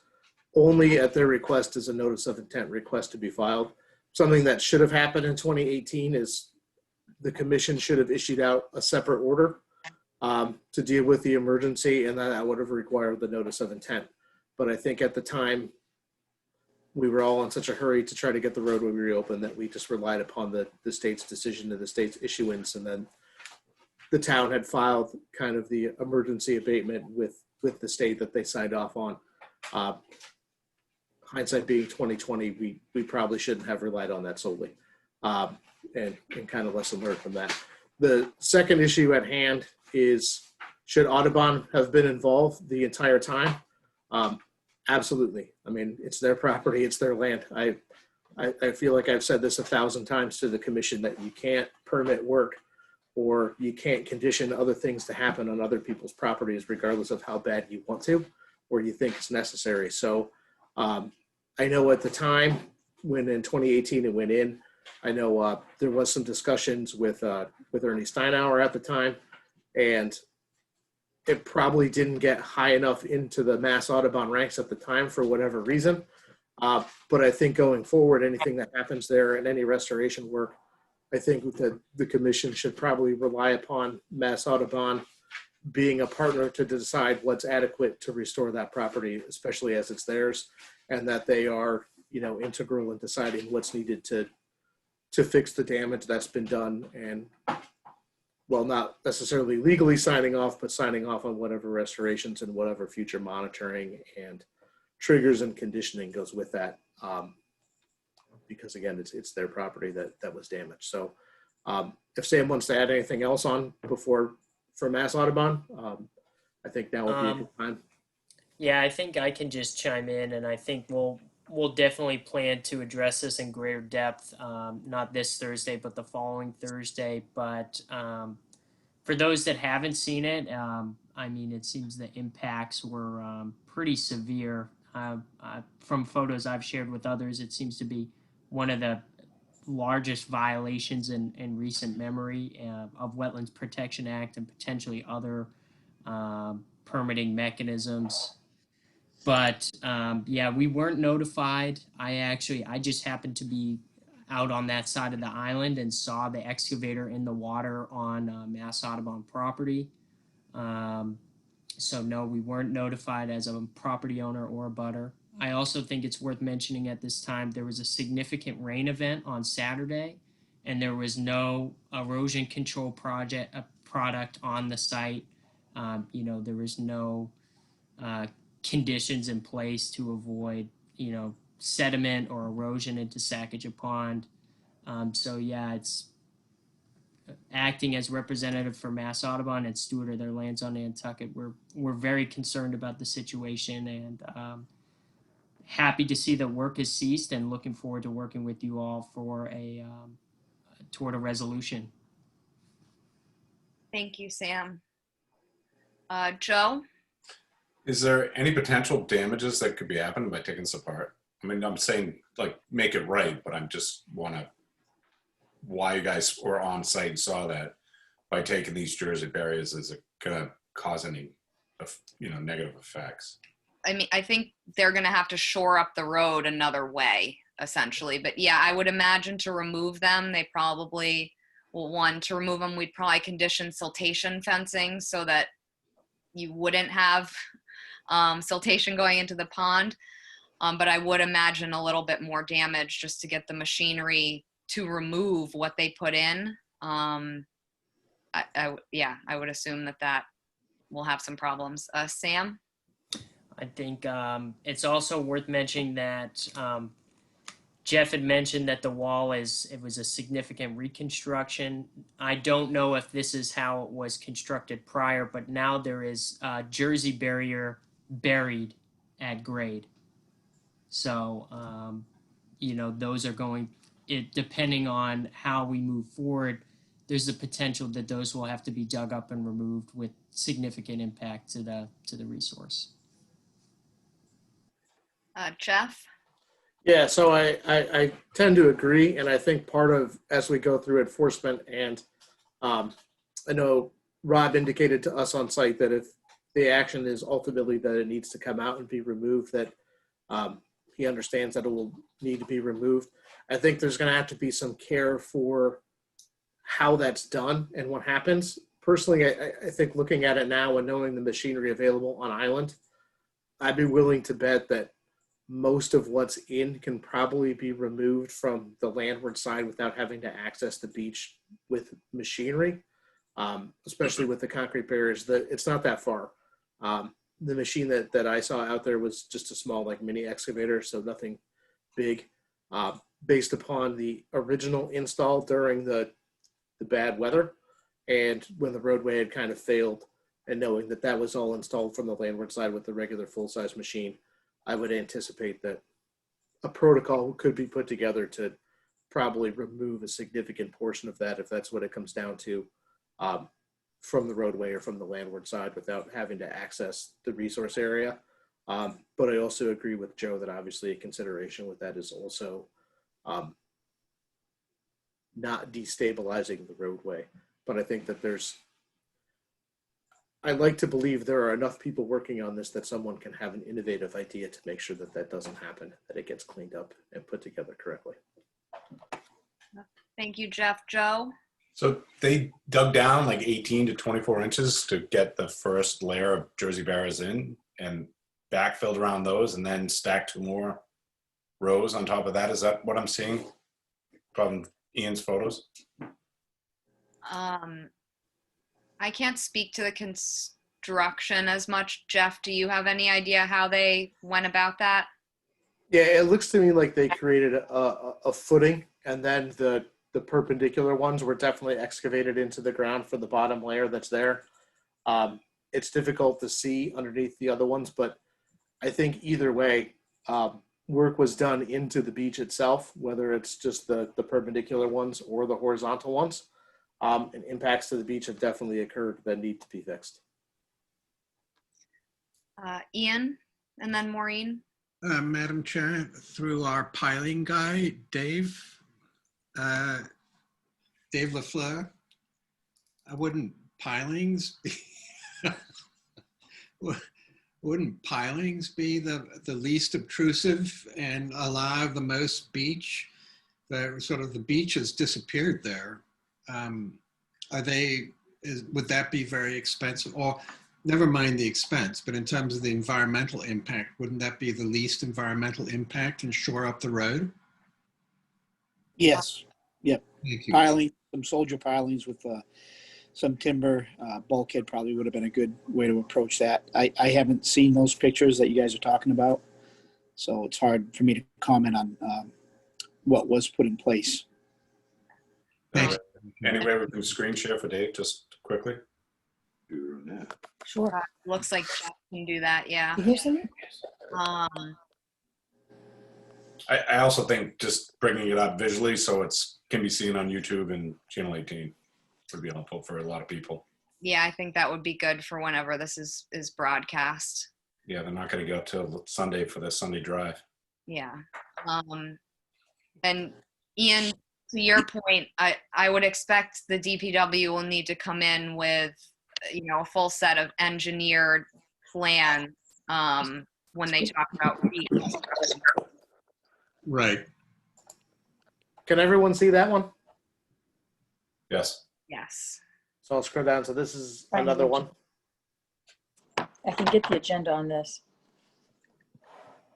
only at their request is a notice of intent request to be filed. Something that should have happened in 2018 is the commission should have issued out a separate order to deal with the emergency, and that would have required the notice of intent. But I think at the time, we were all in such a hurry to try to get the roadway reopened that we just relied upon the state's decision and the state's issuance, and then the town had filed kind of the emergency abatement with the state that they signed off on. Hindsight being 2020, we probably shouldn't have relied on that solely, and kind of lesson learned from that. The second issue at hand is, should Audubon have been involved the entire time? Absolutely. I mean, it's their property, it's their land. I feel like I've said this 1,000 times to the commission that you can't permit work or you can't condition other things to happen on other people's properties, regardless of how bad you want to or you think it's necessary. So I know at the time when in 2018 it went in, I know there was some discussions with Ernie Steinauer at the time, and it probably didn't get high enough into the Mass Audubon ranks at the time for whatever reason. But I think going forward, anything that happens there and any restoration work, I think that the commission should probably rely upon Mass Audubon being a partner to decide what's adequate to restore that property, especially as it's theirs, and that they are, you know, integral in deciding what's needed to fix the damage that's been done, and well, not necessarily legally signing off, but signing off on whatever restorations and whatever future monitoring and triggers and conditioning goes with that. Because again, it's their property that was damaged. So if Sam wants to add anything else on for Mass Audubon, I think now would be a good time. Yeah, I think I can just chime in, and I think we'll definitely plan to address this in greater depth, not this Thursday, but the following Thursday. But for those that haven't seen it, I mean, it seems the impacts were pretty severe. From photos I've shared with others, it seems to be one of the largest violations in recent memory of Wetlands Protection Act and potentially other permitting mechanisms. But yeah, we weren't notified. I just happened to be out on that side of the island and saw the excavator in the water on Mass Audubon property. So no, we weren't notified as a property owner or a butter. I also think it's worth mentioning at this time, there was a significant rain event on Saturday, and there was no erosion control product on the site. There was no conditions in place to avoid, sediment or erosion into Sacagawea Pond. So yeah, it's acting as representative for Mass Audubon and steward of their lands on Nantucket. We're very concerned about the situation and happy to see that work has ceased and looking forward to working with you all for toward a resolution. Thank you, Sam. Joe? Is there any potential damages that could be happened by taking this apart? I mean, I'm saying like make it right, but I'm just why you guys were on site and saw that by taking these Jersey barriers, is it gonna cause any, negative effects? I mean, I think they're going to have to shore up the road another way, essentially. But yeah, I would imagine to remove them, they probably, to remove them, we'd probably condition siltation fencing so that you wouldn't have siltation going into the pond. But I would imagine a little bit more damage just to get the machinery to remove what they put in. I would assume that will have some problems. Sam? I think it's also worth mentioning that Jeff had mentioned that the wall it was a significant reconstruction. I don't know if this is how it was constructed prior, but now there is a Jersey barrier buried at grade. So, those are depending on how we move forward, there's a potential that those will have to be dug up and removed with significant impact to the resource. Jeff? Yeah, so I tend to agree, and I think part of, as we go through enforcement, and I know Rob indicated to us on site that if the action is ultimately that it needs to come out and be removed, that he understands that it will need to be removed. I think there's going to have to be some care for how that's done and what happens. Personally, I think looking at it now and knowing the machinery available on island, I'd be willing to bet that most of what's in can probably be removed from the landward side without having to access the beach with machinery, especially with the concrete barriers. It's not that far. The machine that I saw out there was just a small, like, mini excavator, so nothing big. Based upon the original install during the bad weather and when the roadway had kind of failed, and knowing that was all installed from the landward side with the regular full-size machine, I would anticipate that a protocol could be put together to probably remove a significant portion of that, if that's what it comes down to, from the roadway or from the landward side without having to access the resource area. But I also agree with Joe that obviously a consideration with that is also not destabilizing the roadway. But I think that I like to believe there are enough people working on this that someone can have an innovative idea to make sure that doesn't happen, that it gets cleaned up and put together correctly. Thank you, Jeff. Joe? So they dug down like 18 to 24 inches to get the first layer of Jersey barriers in and backfilled around those and then stacked 2 more rows on top of that. Is that what I'm seeing from Ian's photos? I can't speak to the construction as much. Jeff, do you have any idea how they went about that? Yeah, it looks to me like they created a footing, and then the perpendicular ones were definitely excavated into the ground for the bottom layer that's there. It's difficult to see underneath the other ones, but I think either way, work was done into the beach itself, whether it's just the perpendicular ones or the horizontal ones. And impacts to the beach have definitely occurred that need to be fixed. Ian, and then Maureen. Madam Chair, through our piling guy, Dave, Dave LaFleur, wouldn't pilings be, wouldn't pilings be the least obtrusive and allow the most beach? The beach has disappeared there. Would that be very expensive? Or never mind the expense, but in terms of the environmental impact, wouldn't that be the least environmental impact and shore up the road? Yes. Yep. Thank you. Piling, some soldier pilings with some timber. Bulkhead probably would have been a good way to approach that. I haven't seen those pictures that you guys are talking about, so it's hard for me to comment on what was put in place. Thank you. Anyway, we can screen share for Dave just quickly. Sure. Looks like Jeff can do that, yeah. I also think just bringing it up visually so it's can be seen on YouTube and Channel 18 would be helpful for a lot of people. Yeah, I think that would be good for whenever this is broadcast. Yeah, they're not going to go till Sunday for the Sunday drive. Yeah. And Ian, to your point, I would expect the DPW will need to come in with, a full set of engineered plans when they talk about feet. Right. Can everyone see that one? Yes. Yes. So I'll scroll down. So this is another one. I can get the agenda on this.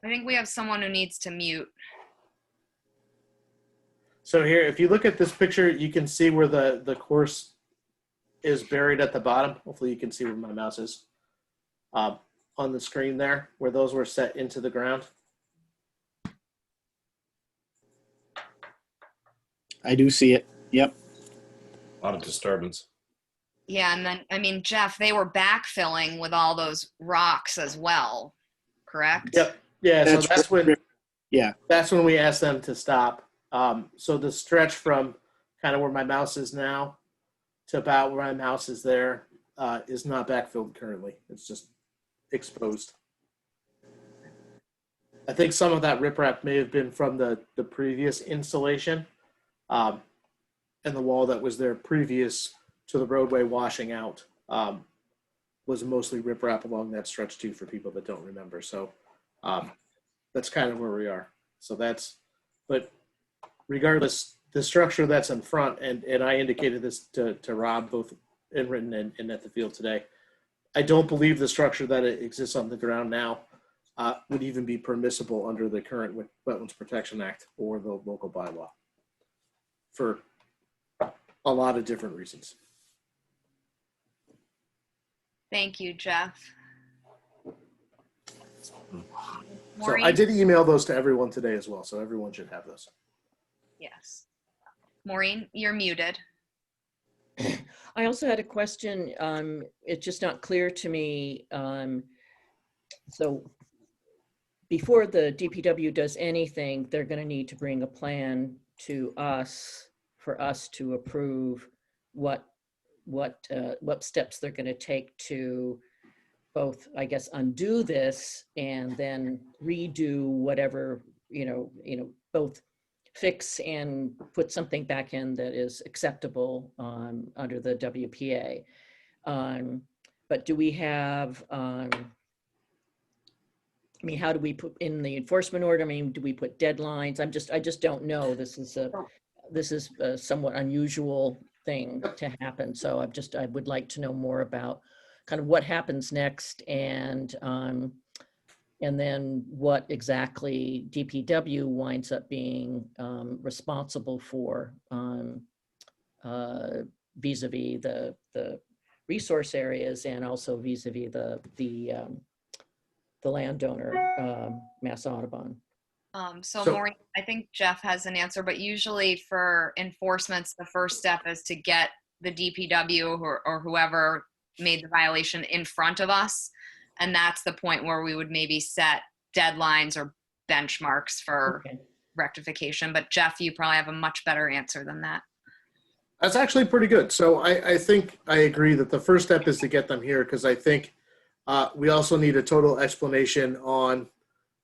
I think we have someone who needs to mute. So here, if you look at this picture, you can see where the course is buried at the bottom. Hopefully you can see where my mouse is on the screen there, where those were set into the ground. I do see it. Yep. A lot of disturbance. Yeah, and then, Jeff, they were backfilling with all those rocks as well, correct? Yep. Yeah, so that's when Yeah. that's when we asked them to stop. So the stretch from kind of where my mouse is now to about where my mouse is there is not backfilled currently. It's just exposed. I think some of that riprap may have been from the previous installation and the wall that was there previous to the roadway washing out was mostly riprap along that stretch too, for people that don't remember. So that's kind of where we are. So but regardless, the structure that's in front, and I indicated this to Rob, both in written and at the field today, I don't believe the structure that exists on the ground now would even be permissible under the current Wetlands Protection Act or the local bylaw for a lot of different reasons. Thank you, Jeff. So I did email those to everyone today as well, so everyone should have those. Yes. Maureen, you're muted. I also had a question. It's just not clear to me. So before the DPW does anything, they're going to need to bring a plan to us for us to approve what steps they're going to take to both, I guess, undo this and then redo whatever, both fix and put something back in that is acceptable under the WPA. But do we have, how do we put in the enforcement order? Do we put deadlines? I just don't know. This is a somewhat unusual thing to happen. So I would like to know more about kind of what happens next and then what exactly DPW winds up being responsible for vis-a-vis the resource areas and also vis-a-vis the landowner, Mass Audubon. So So- Maureen, I think Jeff has an answer, but usually for enforcements, the first step is to get the DPW or whoever made the violation in front of us. And that's the point where we would maybe set deadlines or benchmarks for rectification. But Jeff, you probably have a much better answer than that. That's actually pretty good. So I think I agree that the first step is to get them here, because I think we also need a total explanation on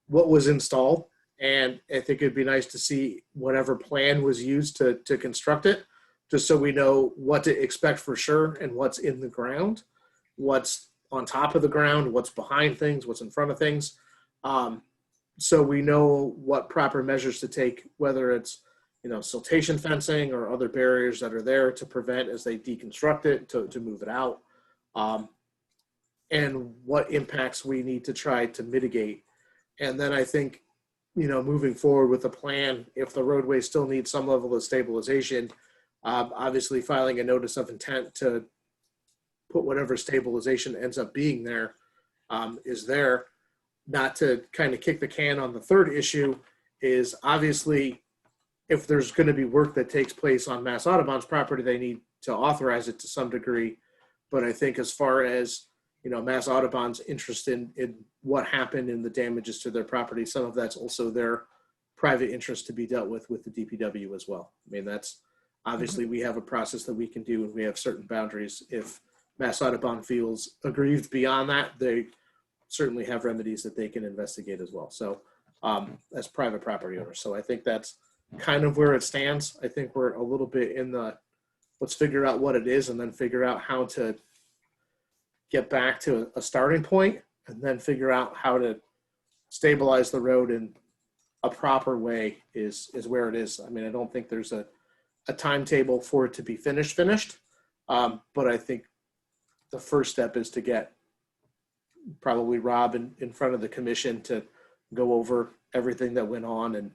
what was installed And I think it'd be nice to see whatever plan was used to construct it, just so we know what to expect for sure and what's in the ground, what's on top of the ground, what's behind things, what's in front of things. So we know what proper measures to take, whether it's, siltation fencing or other barriers that are there to prevent as they deconstruct it, to move it out. And what impacts we need to try to mitigate. And then I think, moving forward with the plan, if the roadway still needs some level of stabilization, obviously filing a notice of intent to put whatever stabilization ends up being there is there. Not to kind of kick the can on the third issue is obviously if there's going to be work that takes place on Mass Audubon's property, they need to authorize it to some degree. But I think as far as, Mass Audubon's interest in what happened in the damages to their property, some of that's also their private interest to be dealt with the DPW as well. I mean, that's obviously we have a process that we can do and we have certain boundaries. If Mass Audubon feels aggrieved beyond that, they certainly have remedies that they can investigate as well. So as private property owners. So I think that's kind of where it stands. I think we're a little bit in the, let's figure out what it is and then figure out how to get back to a starting point and then figure out how to stabilize the road in a proper way is where it is. I mean, I don't think there's a timetable for it to be finished. But I think the first step is to get probably Rob in front of the commission to go over everything that went on and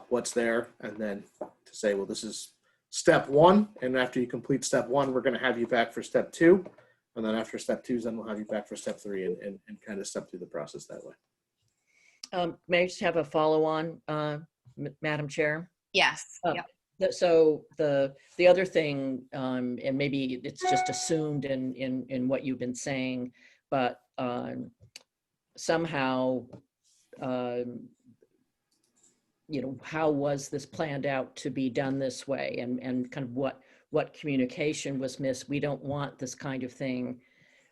what's there. And then to say, well, this is step one. And after you complete step one, we're going to have you back for step two. And then after step two, then we'll have you back for step three and kind of step through the process that way. May I just have a follow-on, Madam Chair? Yes. Yep. So the other thing, and maybe it's just assumed in what you've been saying, but somehow, how was this planned out to be done this way, and kind of what communication was missed? We don't want this kind of thing,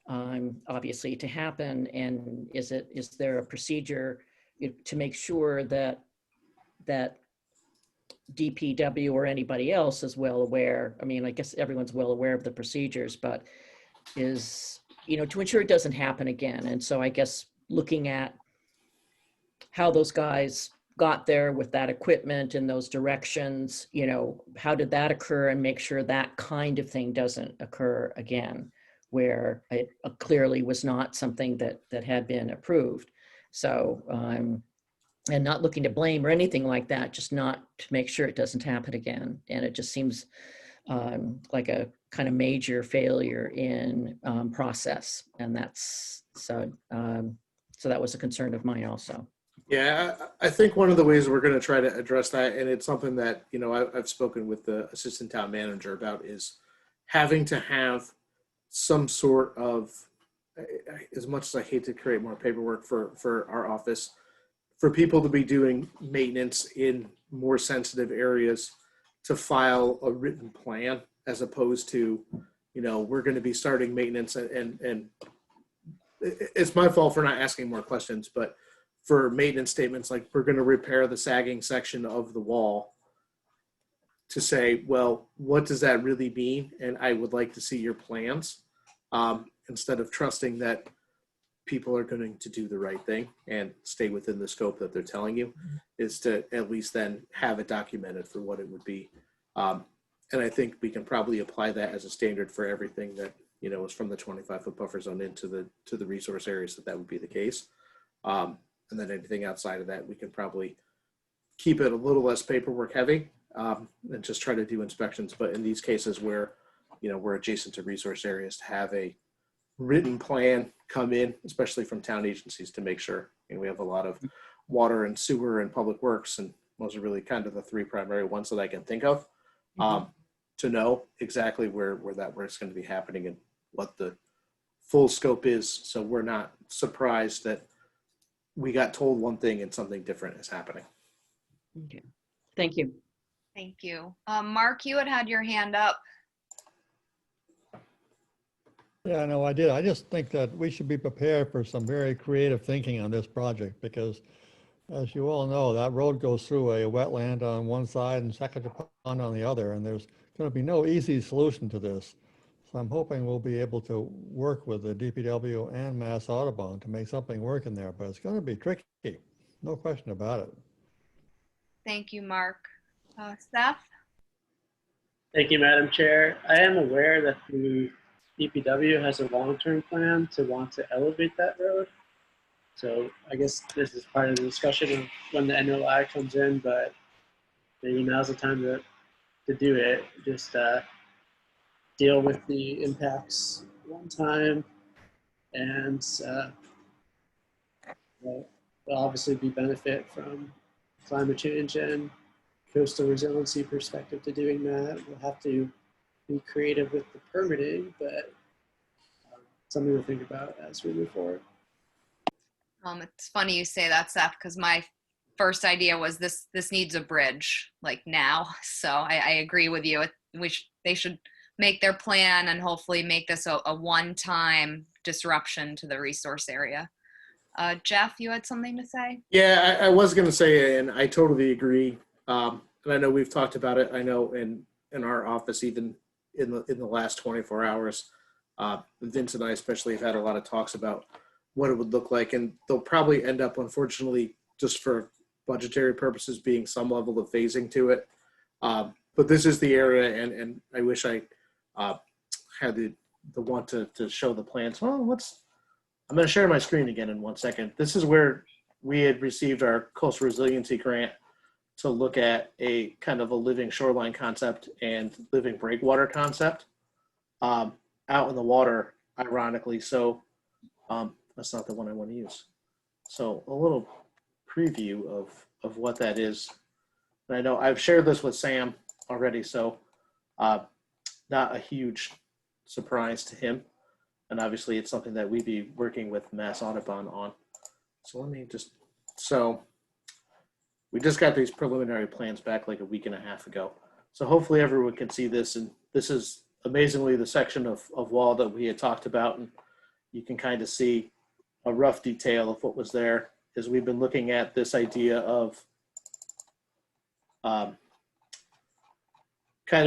obviously, to happen. And is there a procedure to make sure that DPW or anybody else is well aware? I mean, I guess everyone's well aware of the procedures, but is, to ensure it doesn't happen again. And so I guess looking at how those guys got there with that equipment in those directions, how did that occur, and make sure that kind of thing doesn't occur again, where it clearly was not something that had been approved. So, and not looking to blame or anything like that, just not to make sure it doesn't happen again. And it just seems like a kind of major failure in process. And that's, so that was a concern of mine also. Yeah, I think one of the ways we're going to try to address that, and it's something that, I've spoken with the assistant town manager about, is having to have some sort of, as much as I hate to create more paperwork for our office, for people to be doing maintenance in more sensitive areas, to file a written plan, as opposed to, we're going to be starting maintenance and it's my fault for not asking more questions, but for maintenance statements, like we're going to repair the sagging section of the wall, to say, well, what does that really mean? And I would like to see your plans, instead of trusting that people are going to do the right thing and stay within the scope that they're telling you, is to at least then have it documented for what it would be. And I think we can probably apply that as a standard for everything that, is from the 25-foot buffer zone into the resource areas, that would be the case. And then anything outside of that, we can probably keep it a little less paperwork heavy, and just try to do inspections. But in these cases where, we're adjacent to resource areas, to have a written plan come in, especially from town agencies, to make sure. We have a lot of water and sewer and public works, and those are really kind of the three primary ones that I can think of, to know exactly where it's going to be happening and what the full scope is. So we're not surprised that we got told one thing and something different is happening. Okay. Thank you. Thank you. Mark, you had your hand up. Yeah, no, I did. I just think that we should be prepared for some very creative thinking on this project, because As you all know, that road goes through a wetland on one side and Second Pond on the other, and there's going to be no easy solution to this. So I'm hoping we'll be able to work with the DPW and Mass Audubon to make something work in there, but it's going to be tricky, no question about it. Thank you, Mark. Seth? Thank you, Madam Chair. I am aware that the DPW has a long-term plan to want to elevate that road. So I guess this is part of the discussion of when the NOI comes in, but maybe now's the time to do it. Just deal with the impacts one time, and there'll obviously be benefit from climate change and coastal resiliency perspective to doing that. We'll have to be creative with the permitting, but something to think about as we move forward. It's funny you say that, Seth, because my first idea was this needs a bridge, like now. So I agree with you. They should make their plan and hopefully make this a one-time disruption to the resource area. Jeff, you had something to say? Yeah, I was going to say, and I totally agree. And I know we've talked about it. I know in our office, even in the last 24 hours, Vince and I especially have had a lot of talks about what it would look like, and they'll probably end up, unfortunately, just for budgetary purposes, being some level of phasing to it. But this is the area, and I wish I had the want to show the plans. Well, I'm going to share my screen again in 1 second. This is where we had received our coastal resiliency grant to look at a kind of a living shoreline concept and living breakwater concept out in the water, ironically. So that's not the one I want to use. So a little preview of what that is. And I know I've shared this with Sam already, so not a huge surprise to him. And obviously it's something that we'd be working with Mass Audubon on. So we just got these preliminary plans back like a week and a half ago. So hopefully everyone can see this. And this is amazingly the section of wall that we had talked about. And you can kind of see a rough detail of what was there as we've been looking at this idea of kind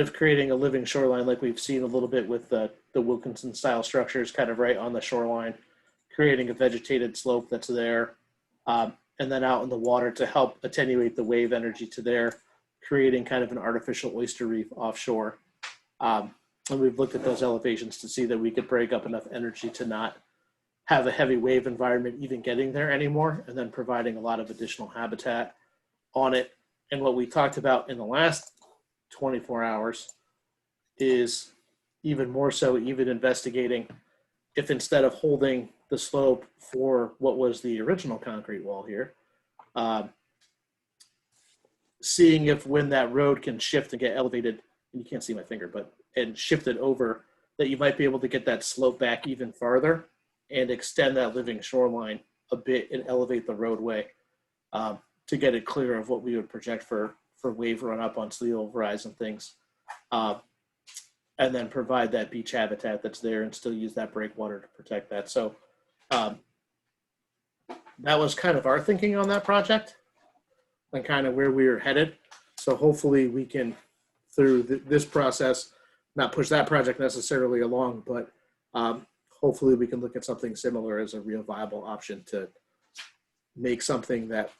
of creating a living shoreline like we've seen a little bit with the Wilkinson style structures kind of right on the shoreline, creating a vegetated slope that's there, and then out in the water to help attenuate the wave energy to there, creating kind of an artificial oyster reef offshore. And we've looked at those elevations to see that we could break up enough energy to not have a heavy wave environment even getting there anymore, and then providing a lot of additional habitat on it. And what we talked about in the last 24 hours is even more so, even investigating if instead of holding the slope for what was the original concrete wall here, seeing if when that road can shift and get elevated, and you can't see my finger, and shift it over, that you might be able to get that slope back even farther and extend that living shoreline a bit and elevate the roadway to get it clear of what we would project for wave run up on sea level rise and things. And then provide that beach habitat that's there and still use that breakwater to protect that. So that was kind of our thinking on that project and kind of where we were headed. So hopefully we can, through this process, not push that project necessarily along, but hopefully we can look at something similar as a real viable option to make something that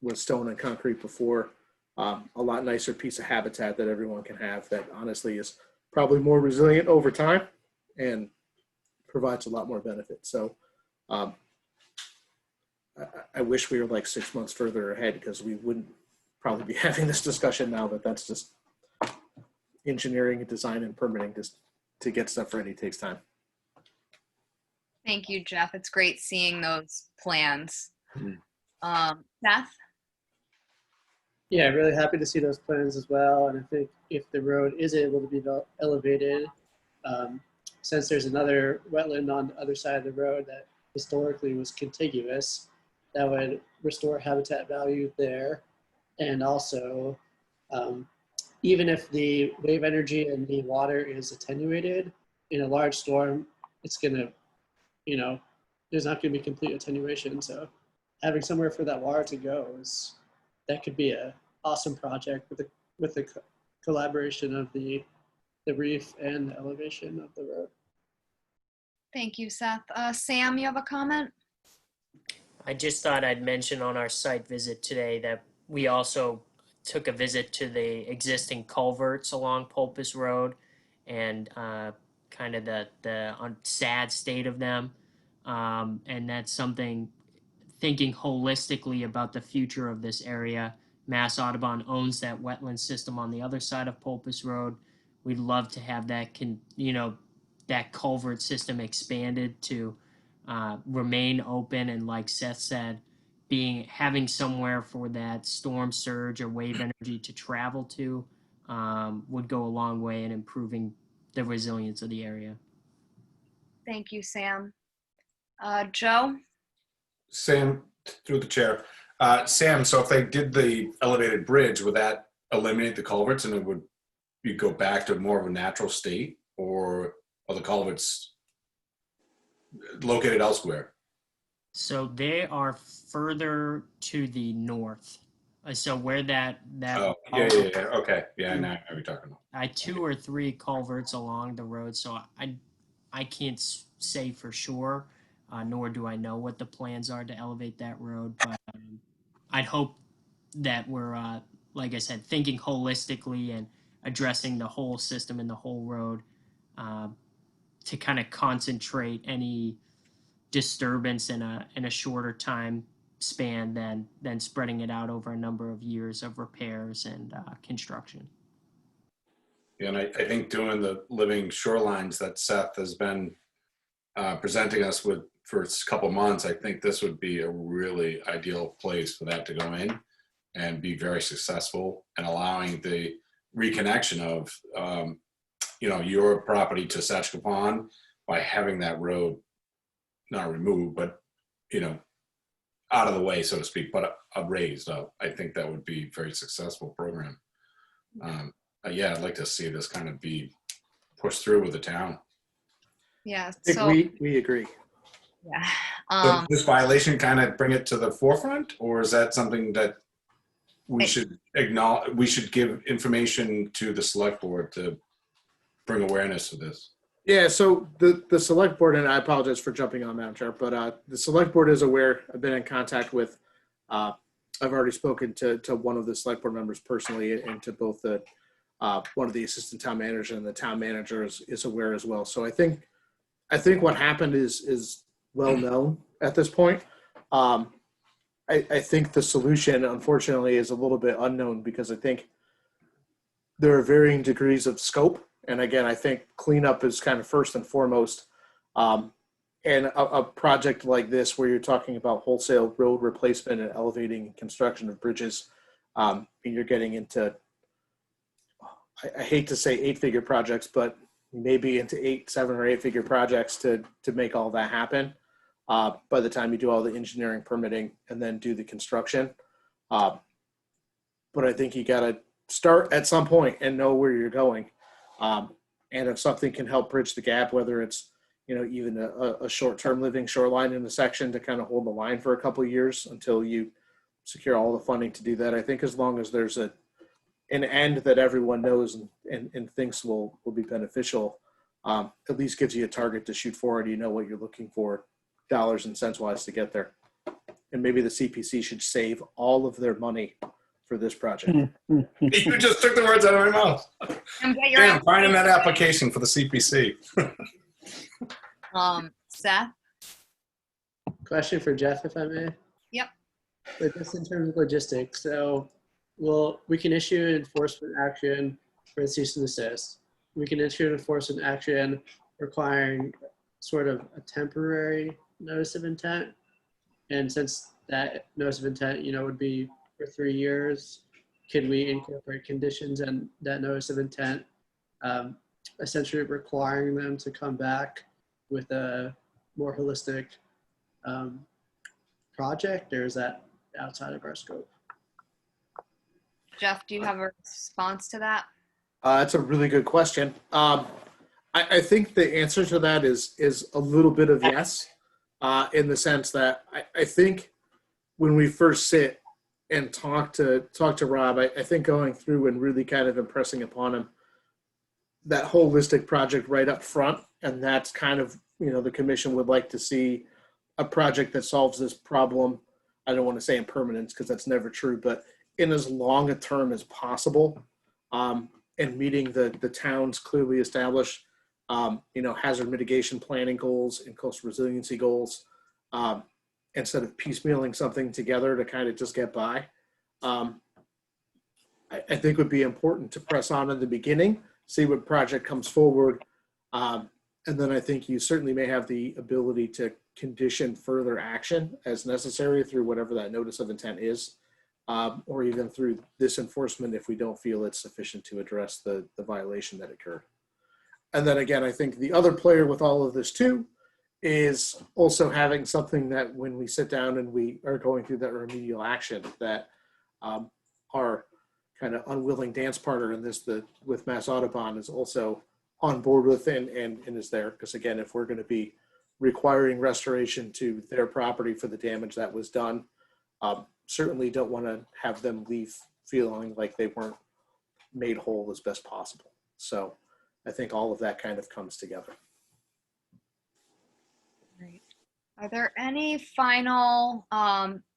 was stone and concrete before a lot nicer piece of habitat that everyone can have that honestly is probably more resilient over time and provides a lot more benefit. So I wish we were like 6 months further ahead, because we wouldn't probably be having this discussion now, but that's just engineering and design and permitting. Just to get stuff ready takes time. Thank you, Jeff. It's great seeing those plans. Seth? Yeah, really happy to see those plans as well. And I think if the road is able to be elevated, since there's another wetland on the other side of the road that historically was contiguous, that would restore habitat value there. And also, even if the wave energy and the water is attenuated in a large storm, it's gonna, there's not gonna be complete attenuation. So having somewhere for that water to go that could be a awesome project with the collaboration of the reef and the elevation of the road. Thank you, Seth. Sam, you have a comment? I just thought I'd mention on our site visit today that we also took a visit to the existing culverts along Pulpus Road and kind of the sad state of them. And that's something, thinking holistically about the future of this area. Mass Audubon owns that wetland system on the other side of Pulpus Road. We'd love to have that that culvert system expanded to remain open, and like Seth said, having somewhere for that storm surge or wave energy to travel to would go a long way in improving the resilience of the area. Thank you, Sam. Joe? Sam, through the chair. Sam, so if they did the elevated bridge, would that eliminate the culverts and you go back to more of a natural state, or are the culverts located elsewhere? So they are further to the north. So where that Oh, yeah. Okay. Yeah, now I know what you're talking about. I 2 or 3 culverts along the road, so I can't say for sure, nor do I know what the plans are to elevate that road. But I'd hope that we're, like I said, thinking holistically and addressing the whole system and the whole road to kind of concentrate any disturbance in a shorter time span than spreading it out over a number of years of repairs and construction. Yeah, and I think doing the living shorelines that Seth has been presenting us with for a couple months, I think this would be a really ideal place for that to go in and be very successful, and allowing the reconnection of your property to Satchka Pond by having that road not removed, but out of the way, so to speak, but raised up. I think that would be a very successful program. Yeah, I'd like to see this kind of be pushed through with the town. Yeah, I think we agree. yeah. Does this violation kind of bring it to the forefront, or is that something that we should acknowledge? We should give information to the select board to bring awareness to this. Yeah, so the select board, and I apologize for jumping on, Madam Chair, but the select board is aware. I've been in contact with, I've already spoken to one of the select board members personally, and to both the one of the assistant town managers, and the town manager is aware as well. So I think what happened is well known at this point. I think the solution, unfortunately, is a little bit unknown, because I think there are varying degrees of scope. And again, I think cleanup is kind of first and foremost. And a project like this, where you're talking about wholesale road replacement and elevating construction of bridges, and you're getting into, I hate to say 8-figure projects, but maybe into 7 or 8-figure projects to make all that happen. By the time you do all the engineering, permitting, and then do the construction. But I think you got to start at some point and know where you're going. And if something can help bridge the gap, whether it's, even a short-term living shoreline in the section to kind of hold the line for a couple of years until you secure all the funding to do that. I think as long as there's an end that everyone knows and thinks will be beneficial, at least gives you a target to shoot for, and you know what you're looking for dollars and cents wise to get there. And maybe the CPC should save all of their money for this project. You just took the words out of my mouth. Damn, finding that application for the CPC. Seth? Question for Jeff, if I may. Yep. But just in terms of logistics, so we can issue an enforcement action for the cease and desist. We can issue an enforcement action requiring sort of a temporary notice of intent. And since that notice of intent, would be for 3 years, can we incorporate conditions and that notice of intent, essentially requiring them to come back with a more holistic project, or is that outside of our scope? Jeff, do you have a response to that? That's a really good question. I think the answer to that is a little bit of yes, in the sense that I think when we first sit and talk to Rob, I think going through and really kind of impressing upon him that holistic project right up front, and that's kind of, the commission would like to see a project that solves this problem. I don't want to say in permanence because that's never true, but in as long a term as possible, and meeting the town's clearly established, hazard mitigation planning goals and coastal resiliency goals, instead of piecemealing something together to kind of just get by. I think would be important to press on in the beginning, see what project comes forward. And then I think you certainly may have the ability to condition further action as necessary through whatever that notice of intent is, or even through this enforcement if we don't feel it's sufficient to address the violation that occurred. And then again, I think the other player with all of this too is also having something that when we sit down and we are going through that remedial action, that our kind of unwilling dance partner in this, with Mass Audubon, is also on board with and is there. Because again, if we're going to be requiring restoration to their property for the damage that was done, certainly don't want to have them leave feeling like they weren't made whole as best possible. So I think all of that kind of comes together. Great. Are there any final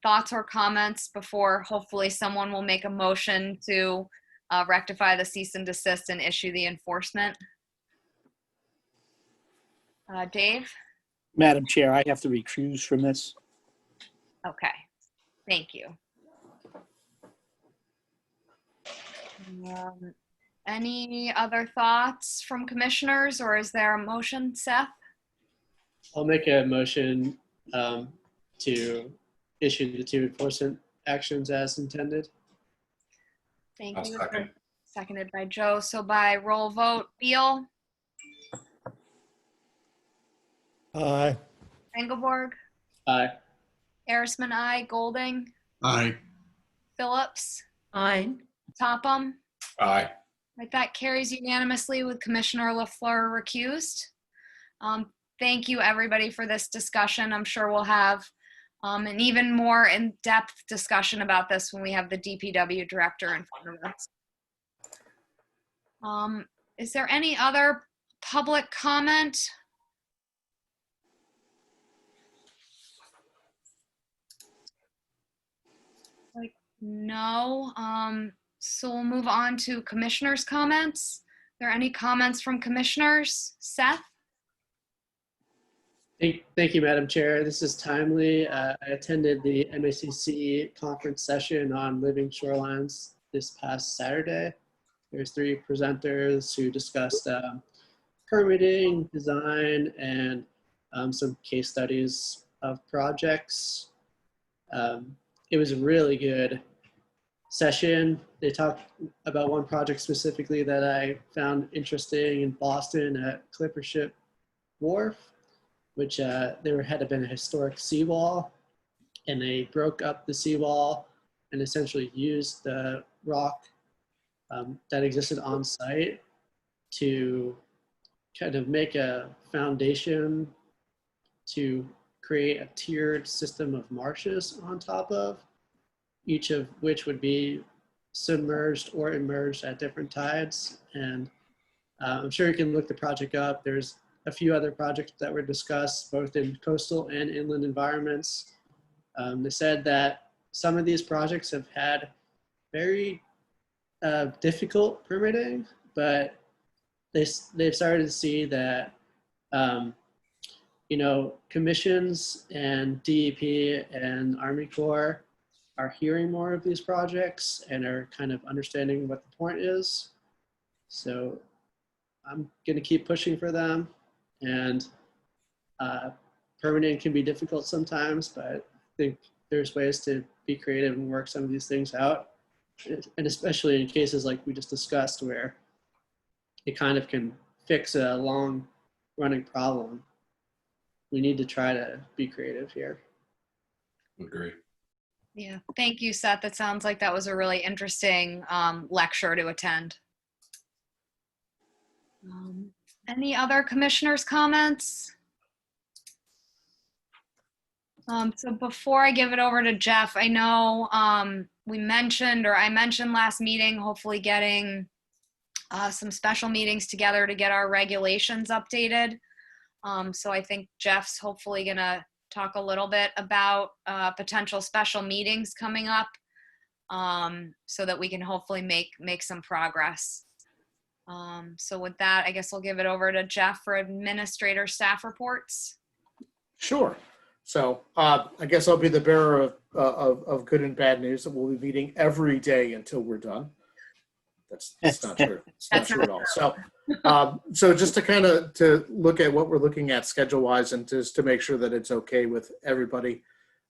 thoughts or comments before hopefully someone will make a motion to rectify the cease and desist and issue the enforcement? Dave? Madam Chair, I have to recuse from this. Okay, thank you. Any other thoughts from commissioners, or is there a motion, Seth? I'll make a motion to issue the 2 enforcement actions as intended. Thank I'll you. second. Seconded by Joe. So by roll vote, Beal, Aye. Engelborg, Aye. Arisman, I, Golding, Aye. Phillips, Aye. Topham. Aye. Right, that carries unanimously with Commissioner LaFleur recused. Thank you, everybody, for this discussion. I'm sure we'll have an even more in-depth discussion about this when we have the DPW director in front of us. Is there any other public comment? Like, no. So we'll move on to commissioners' comments. Are there any comments from commissioners? Seth? Thank you, Madam Chair. This is timely. I attended the MACC conference session on living shorelines this past Saturday. There's 3 presenters who discussed permitting, design, and some case studies of projects. It was a really good session. They talked about one project specifically that I found interesting in Boston at Clipper Ship Wharf, which there had been a historic seawall, and they broke up the seawall and essentially used the rock that existed on site to kind of make a foundation to create a tiered system of marshes on top of, each of which would be submerged or emerged at different tides. And I'm sure you can look the project up. There's a few other projects that were discussed, both in coastal and inland environments. They said that some of these projects have had very difficult permitting, but they've started to see that commissions and DEP and Army Corps are hearing more of these projects and are kind of understanding what the point is. So I'm going to keep pushing for them. And permitting can be difficult sometimes, but I think there's ways to be creative and work some of these things out. And especially in cases like we just discussed, where it kind of can fix a long running problem. We need to try to be creative here. Agree. Yeah, thank you, Seth. That sounds like that was a really interesting lecture to attend. Any other commissioners' comments? So before I give it over to Jeff, I know we mentioned, or I mentioned last meeting, hopefully getting some special meetings together to get our regulations updated. So I think Jeff's hopefully gonna talk a little bit about potential special meetings coming up, so that we can hopefully make some progress. So with that, I guess I'll give it over to Jeff for administrator staff reports. Sure. So I guess I'll be the bearer of good and bad news that we'll be meeting every day until we're done. That's not true. It's not true at all. So just to kind of to look at what we're looking at schedule wise, and just to make sure that it's okay with everybody,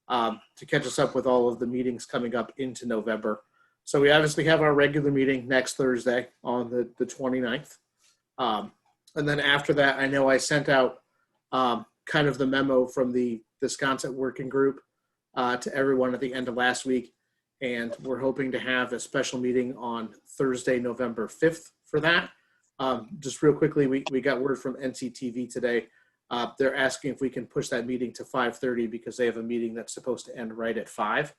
to catch us up with all of the meetings coming up into November. So we obviously have our regular meeting next Thursday on the 29th. And then after that, I know I sent out kind of the memo from the Wisconsin working group to everyone at the end of last week. And we're hoping to have a special meeting on Thursday, November 5th for that. Just real quickly, we got word from NCTV today. They're asking if we can push that meeting to 5:30 because they have a meeting that's supposed to end right at 5.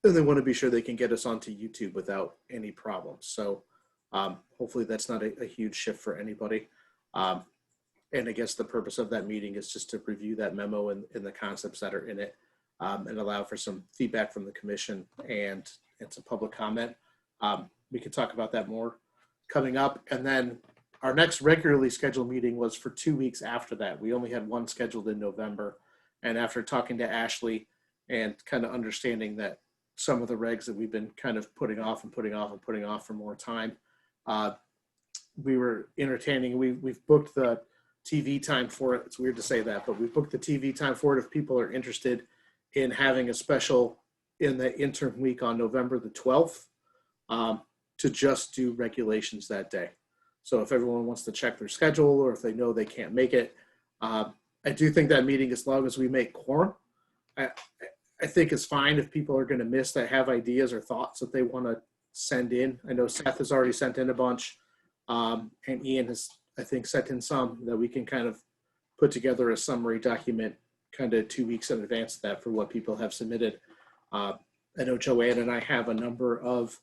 And they want to be sure they can get us onto YouTube without any problems. So hopefully that's not a huge shift for anybody. And I guess the purpose of that meeting is just to review that memo and the concepts that are in it, and allow for some feedback from the commission and some public comment. We can talk about that more coming up. And then our next regularly scheduled meeting was for 2 weeks after that. We only had one scheduled in November. And after talking to Ashley and kind of understanding that some of the regs that we've been kind of putting off for more time, we were entertaining. We've booked the TV time for it. It's weird to say that, but we've booked the TV time for it if people are interested in having a special in the interim week on November the 12th to just do regulations that day. So if everyone wants to check their schedule or if they know they can't make it, I do think that meeting, as long as we make quorum, I think it's fine if people are going to miss that have ideas or thoughts that they want to send in. I know Seth has already sent in a bunch, and Ian has, I think, sent in some that we can kind of put together a summary document kind of 2 weeks in advance of that for what people have submitted. I know Joanne and I have a number of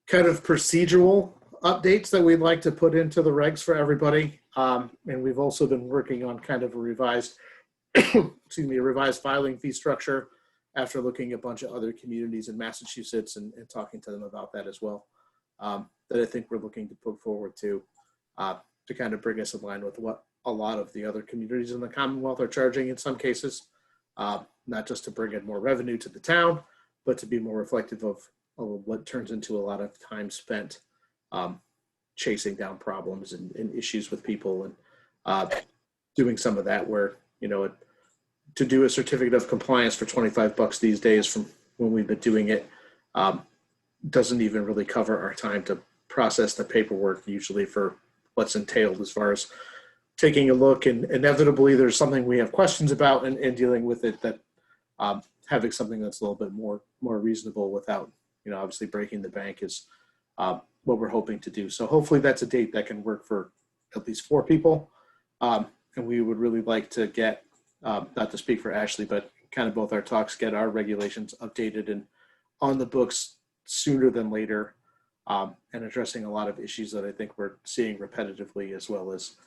kind of procedural updates that we'd like to put into the regs for everybody. And we've also been working on kind of a revised, a revised filing fee structure after looking at a bunch of other communities in Massachusetts and talking to them about that as well. That I think we're looking to put forward to kind of bring us in line with what a lot of the other communities in the Commonwealth are charging in some cases, not just to bring in more revenue to the town, but to be more reflective of what turns into a lot of time spent chasing down problems and issues with people, and doing some of that where, to do a certificate of compliance for $25 these days from when we've been doing it doesn't even really cover our time to process the paperwork usually for what's entailed as far as taking a look, and inevitably there's something we have questions about and dealing with it, that having something that's a little bit more reasonable without, obviously breaking the bank is what we're hoping to do. So hopefully that's a date that can work for at least 4 people. And we would really like to get, not to speak for Ashley, but kind of both our talks, get our regulations updated and on the books sooner than later, and addressing a lot of issues that I think we're seeing repetitively, as well as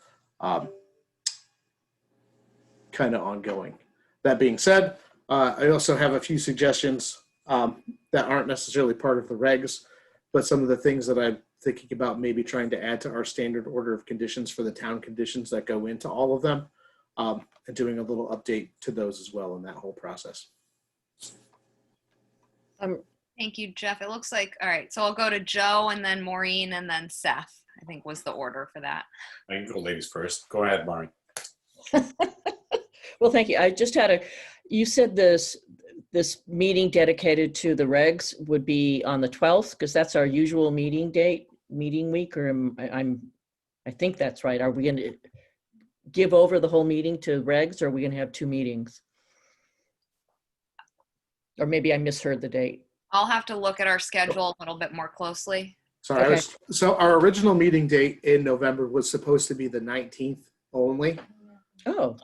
kind of ongoing. That being said, I also have a few suggestions that aren't necessarily part of the regs, but some of the things that I'm thinking about maybe trying to add to our standard order of conditions for the town conditions that go into all of them, and doing a little update to those as well in that whole process. Thank you, Jeff. It looks like, all right, so I'll go to Joe and then Maureen and then Seth, I think was the order for that. I can go ladies first. Go ahead, Maureen. Well, thank you. I just had you said this meeting dedicated to the regs would be on the 12th, because that's our usual meeting week, or I think that's right. Are we going to give over the whole meeting to regs, or are we going to have 2 meetings? Or maybe I misheard the date. I'll have to look at our schedule a little bit more closely. Sorry, Okay. So our original meeting date in November was supposed to be the 19th only. Oh,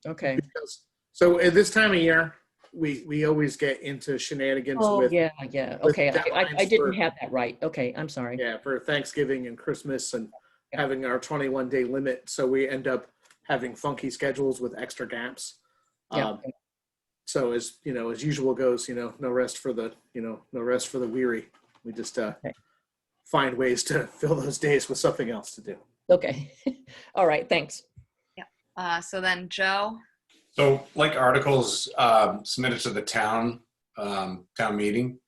okay. Because So at this time of year, we always get into shenanigans Oh, with yeah. with Okay, I deadlines didn't for- have that right. Okay, I'm sorry. yeah, for Thanksgiving and Christmas and Yeah. having our 21-day limit. So we end up having funky schedules with extra gaps. Yeah. So as usual goes, no rest for the weary. We just find ways to fill those days with something else to do. Okay. All right, thanks. So then Joe, So like articles submitted to the town meeting,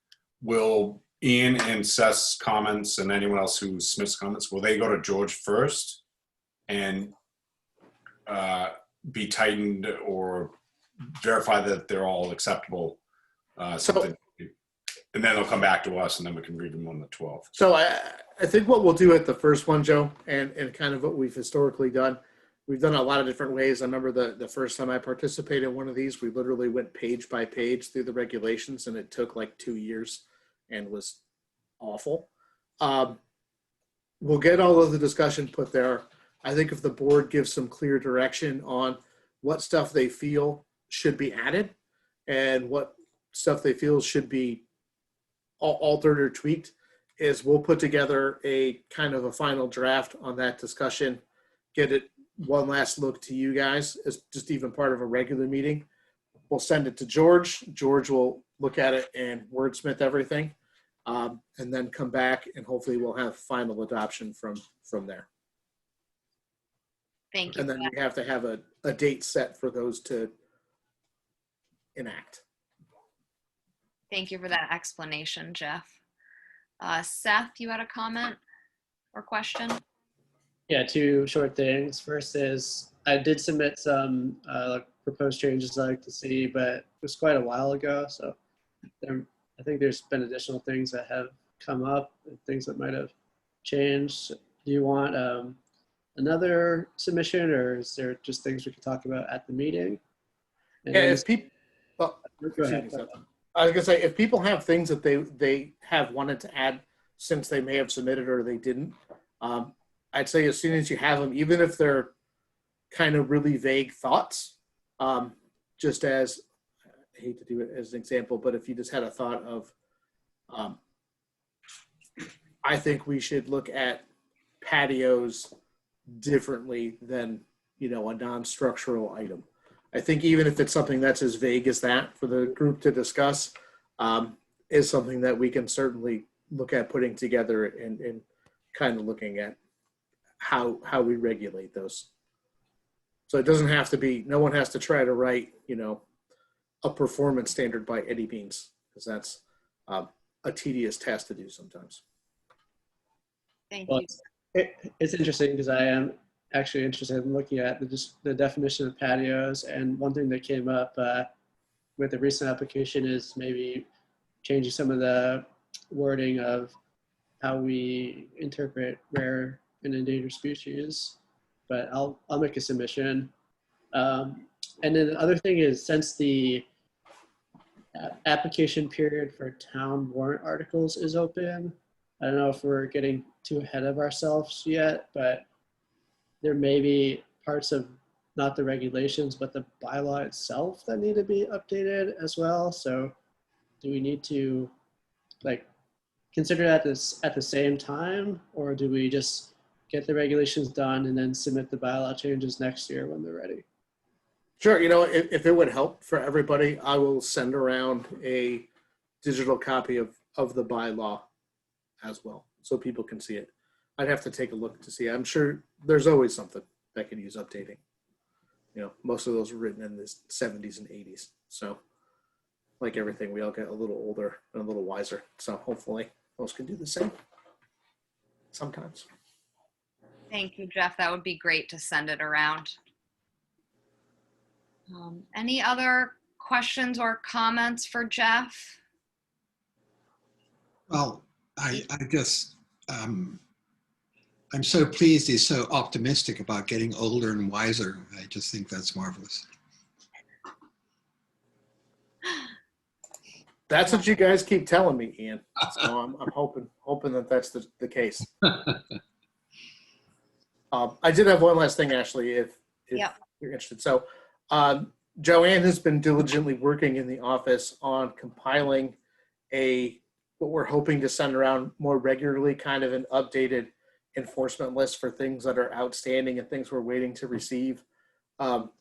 will Ian and Seth's comments and anyone else who submits comments, will they go to George first and be tightened or verify that they're all acceptable? Something, and then they'll come back to us and then we can read them on the 12th. So I think what we'll do at the first one, Joe, and kind of what we've historically done, we've done a lot of different ways. I remember the first time I participated in one of these, we literally went page by page through the regulations, and it took like 2 years and was awful. We'll get all of the discussion put there. I think if the board gives some clear direction on what stuff they feel should be added and what stuff they feel should be altered or tweaked, is we'll put together a kind of a final draft on that discussion, get it one last look to you guys as just even part of a regular meeting. We'll send it to George. George will look at it and wordsmith everything, and then come back and hopefully we'll have final adoption from there. thank you. And then we have to have a date set for those to enact. Thank you for that explanation, Jeff. Seth, you had a comment or question? Yeah, two short things. First is I did submit some proposed changes I'd like to see, but it was quite a while ago. So I think there's been additional things that have come up, and things that might have changed. Do you want another submission, or is there just things we could talk about at the meeting? And Yeah, then- if people, Go ahead. excuse me, Seth. I was gonna say, if people have things that they have wanted to add since they may have submitted or they didn't, I'd say as soon as you have them, even if they're kind of really vague thoughts, just as, I hate to do it as an example, but if you just had a thought of, I think we should look at patios differently than, a non-structural item. I think even if it's something that's as vague as that for the group to discuss, is something that we can certainly look at putting together and kind of looking at how we regulate those. So it doesn't have to be, no one has to try to write, a performance standard by any means, because that's a tedious task to do sometimes. Thank Well, you. It's interesting because I am actually interested in looking at the definition of patios, and one thing that came up with the recent application is maybe changing some of the wording of how we interpret rare and endangered species. But I'll make a submission. And then the other thing is, since the application period for town warrant articles is open, I don't know if we're getting too ahead of ourselves yet, but there may be parts of not the regulations, but the bylaw itself that need to be updated as well. So do we need to consider that at the same time, or do we just get the regulations done and then submit the bylaw changes next year when they're ready? Sure. If it would help for everybody, I will send around a digital copy of the bylaw as well, so people can see it. I'd have to take a look to see. I'm sure there's always something that could use updating. Most of those were written in the 70s and 80s. So like everything, we all get a little older and a little wiser. So hopefully those can do the same sometimes. Thank you, Jeff. That would be great to send it around. Any other questions or comments for Jeff? Well, I guess I'm so pleased he's so optimistic about getting older and wiser. I just think that's marvelous. That's what you guys keep telling me, Ian. So I'm hoping that that's the case. I did have one last thing, Ashley, if Yep. you're interested. So Joanne has been diligently working in the office on compiling what we're hoping to send around more regularly, kind of an updated enforcement list for things that are outstanding and things we're waiting to receive.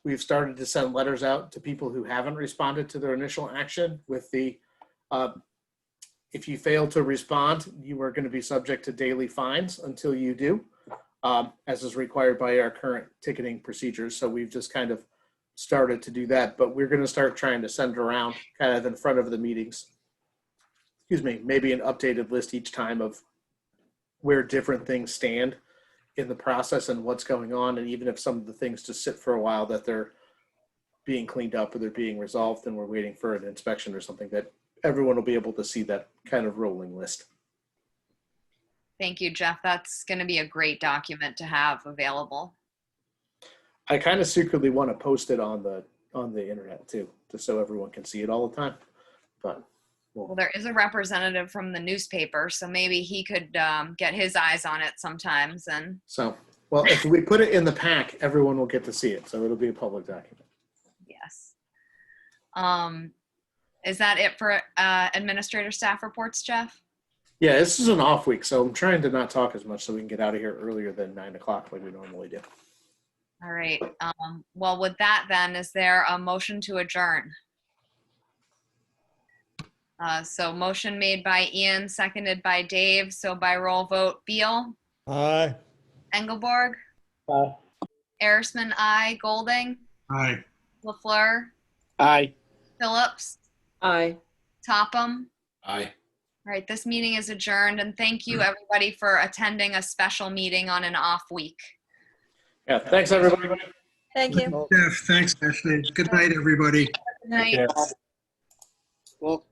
We've started to send letters out to people who haven't responded to their initial action with the, if you fail to respond, you are going to be subject to daily fines until you do, as is required by our current ticketing procedures. So we've just kind of started to do that, but we're going to start trying to send around kind of in front of the meetings. Excuse me, maybe an updated list each time of where different things stand in the process and what's going on. And even if some of the things just sit for a while, that they're being cleaned up or they're being resolved and we're waiting for an inspection or something, that everyone will be able to see that kind of rolling list. Thank you, Jeff. That's going to be a great document to have available. I kind of secretly want to post it on the internet too, just so everyone can see it all the time. But well, there is a representative from the newspaper, so maybe he could get his eyes on it sometimes. And so, well, if we put it in the pack, everyone will get to see it. So it'll be a public document. yes. Is that it for administrator staff reports, Jeff? Yeah, this is an off week, so I'm trying to not talk as much so we can get out of here earlier than 9 o'clock like we normally do. All right. Well, with that then, is there a motion to adjourn? So motion made by Ian, seconded by Dave. So by roll vote, Beal, Aye. Engelborg, Aye. Arisman, aye, Golding, Aye. LaFleur, Aye. Phillips, Aye. Topham. Aye. All right, this meeting is adjourned, and thank you everybody for attending a special meeting on an off week. Yeah, thanks everybody. Thank you. Jeff, thanks, Ashley. Good night, everybody. Good night. Yeah. Well,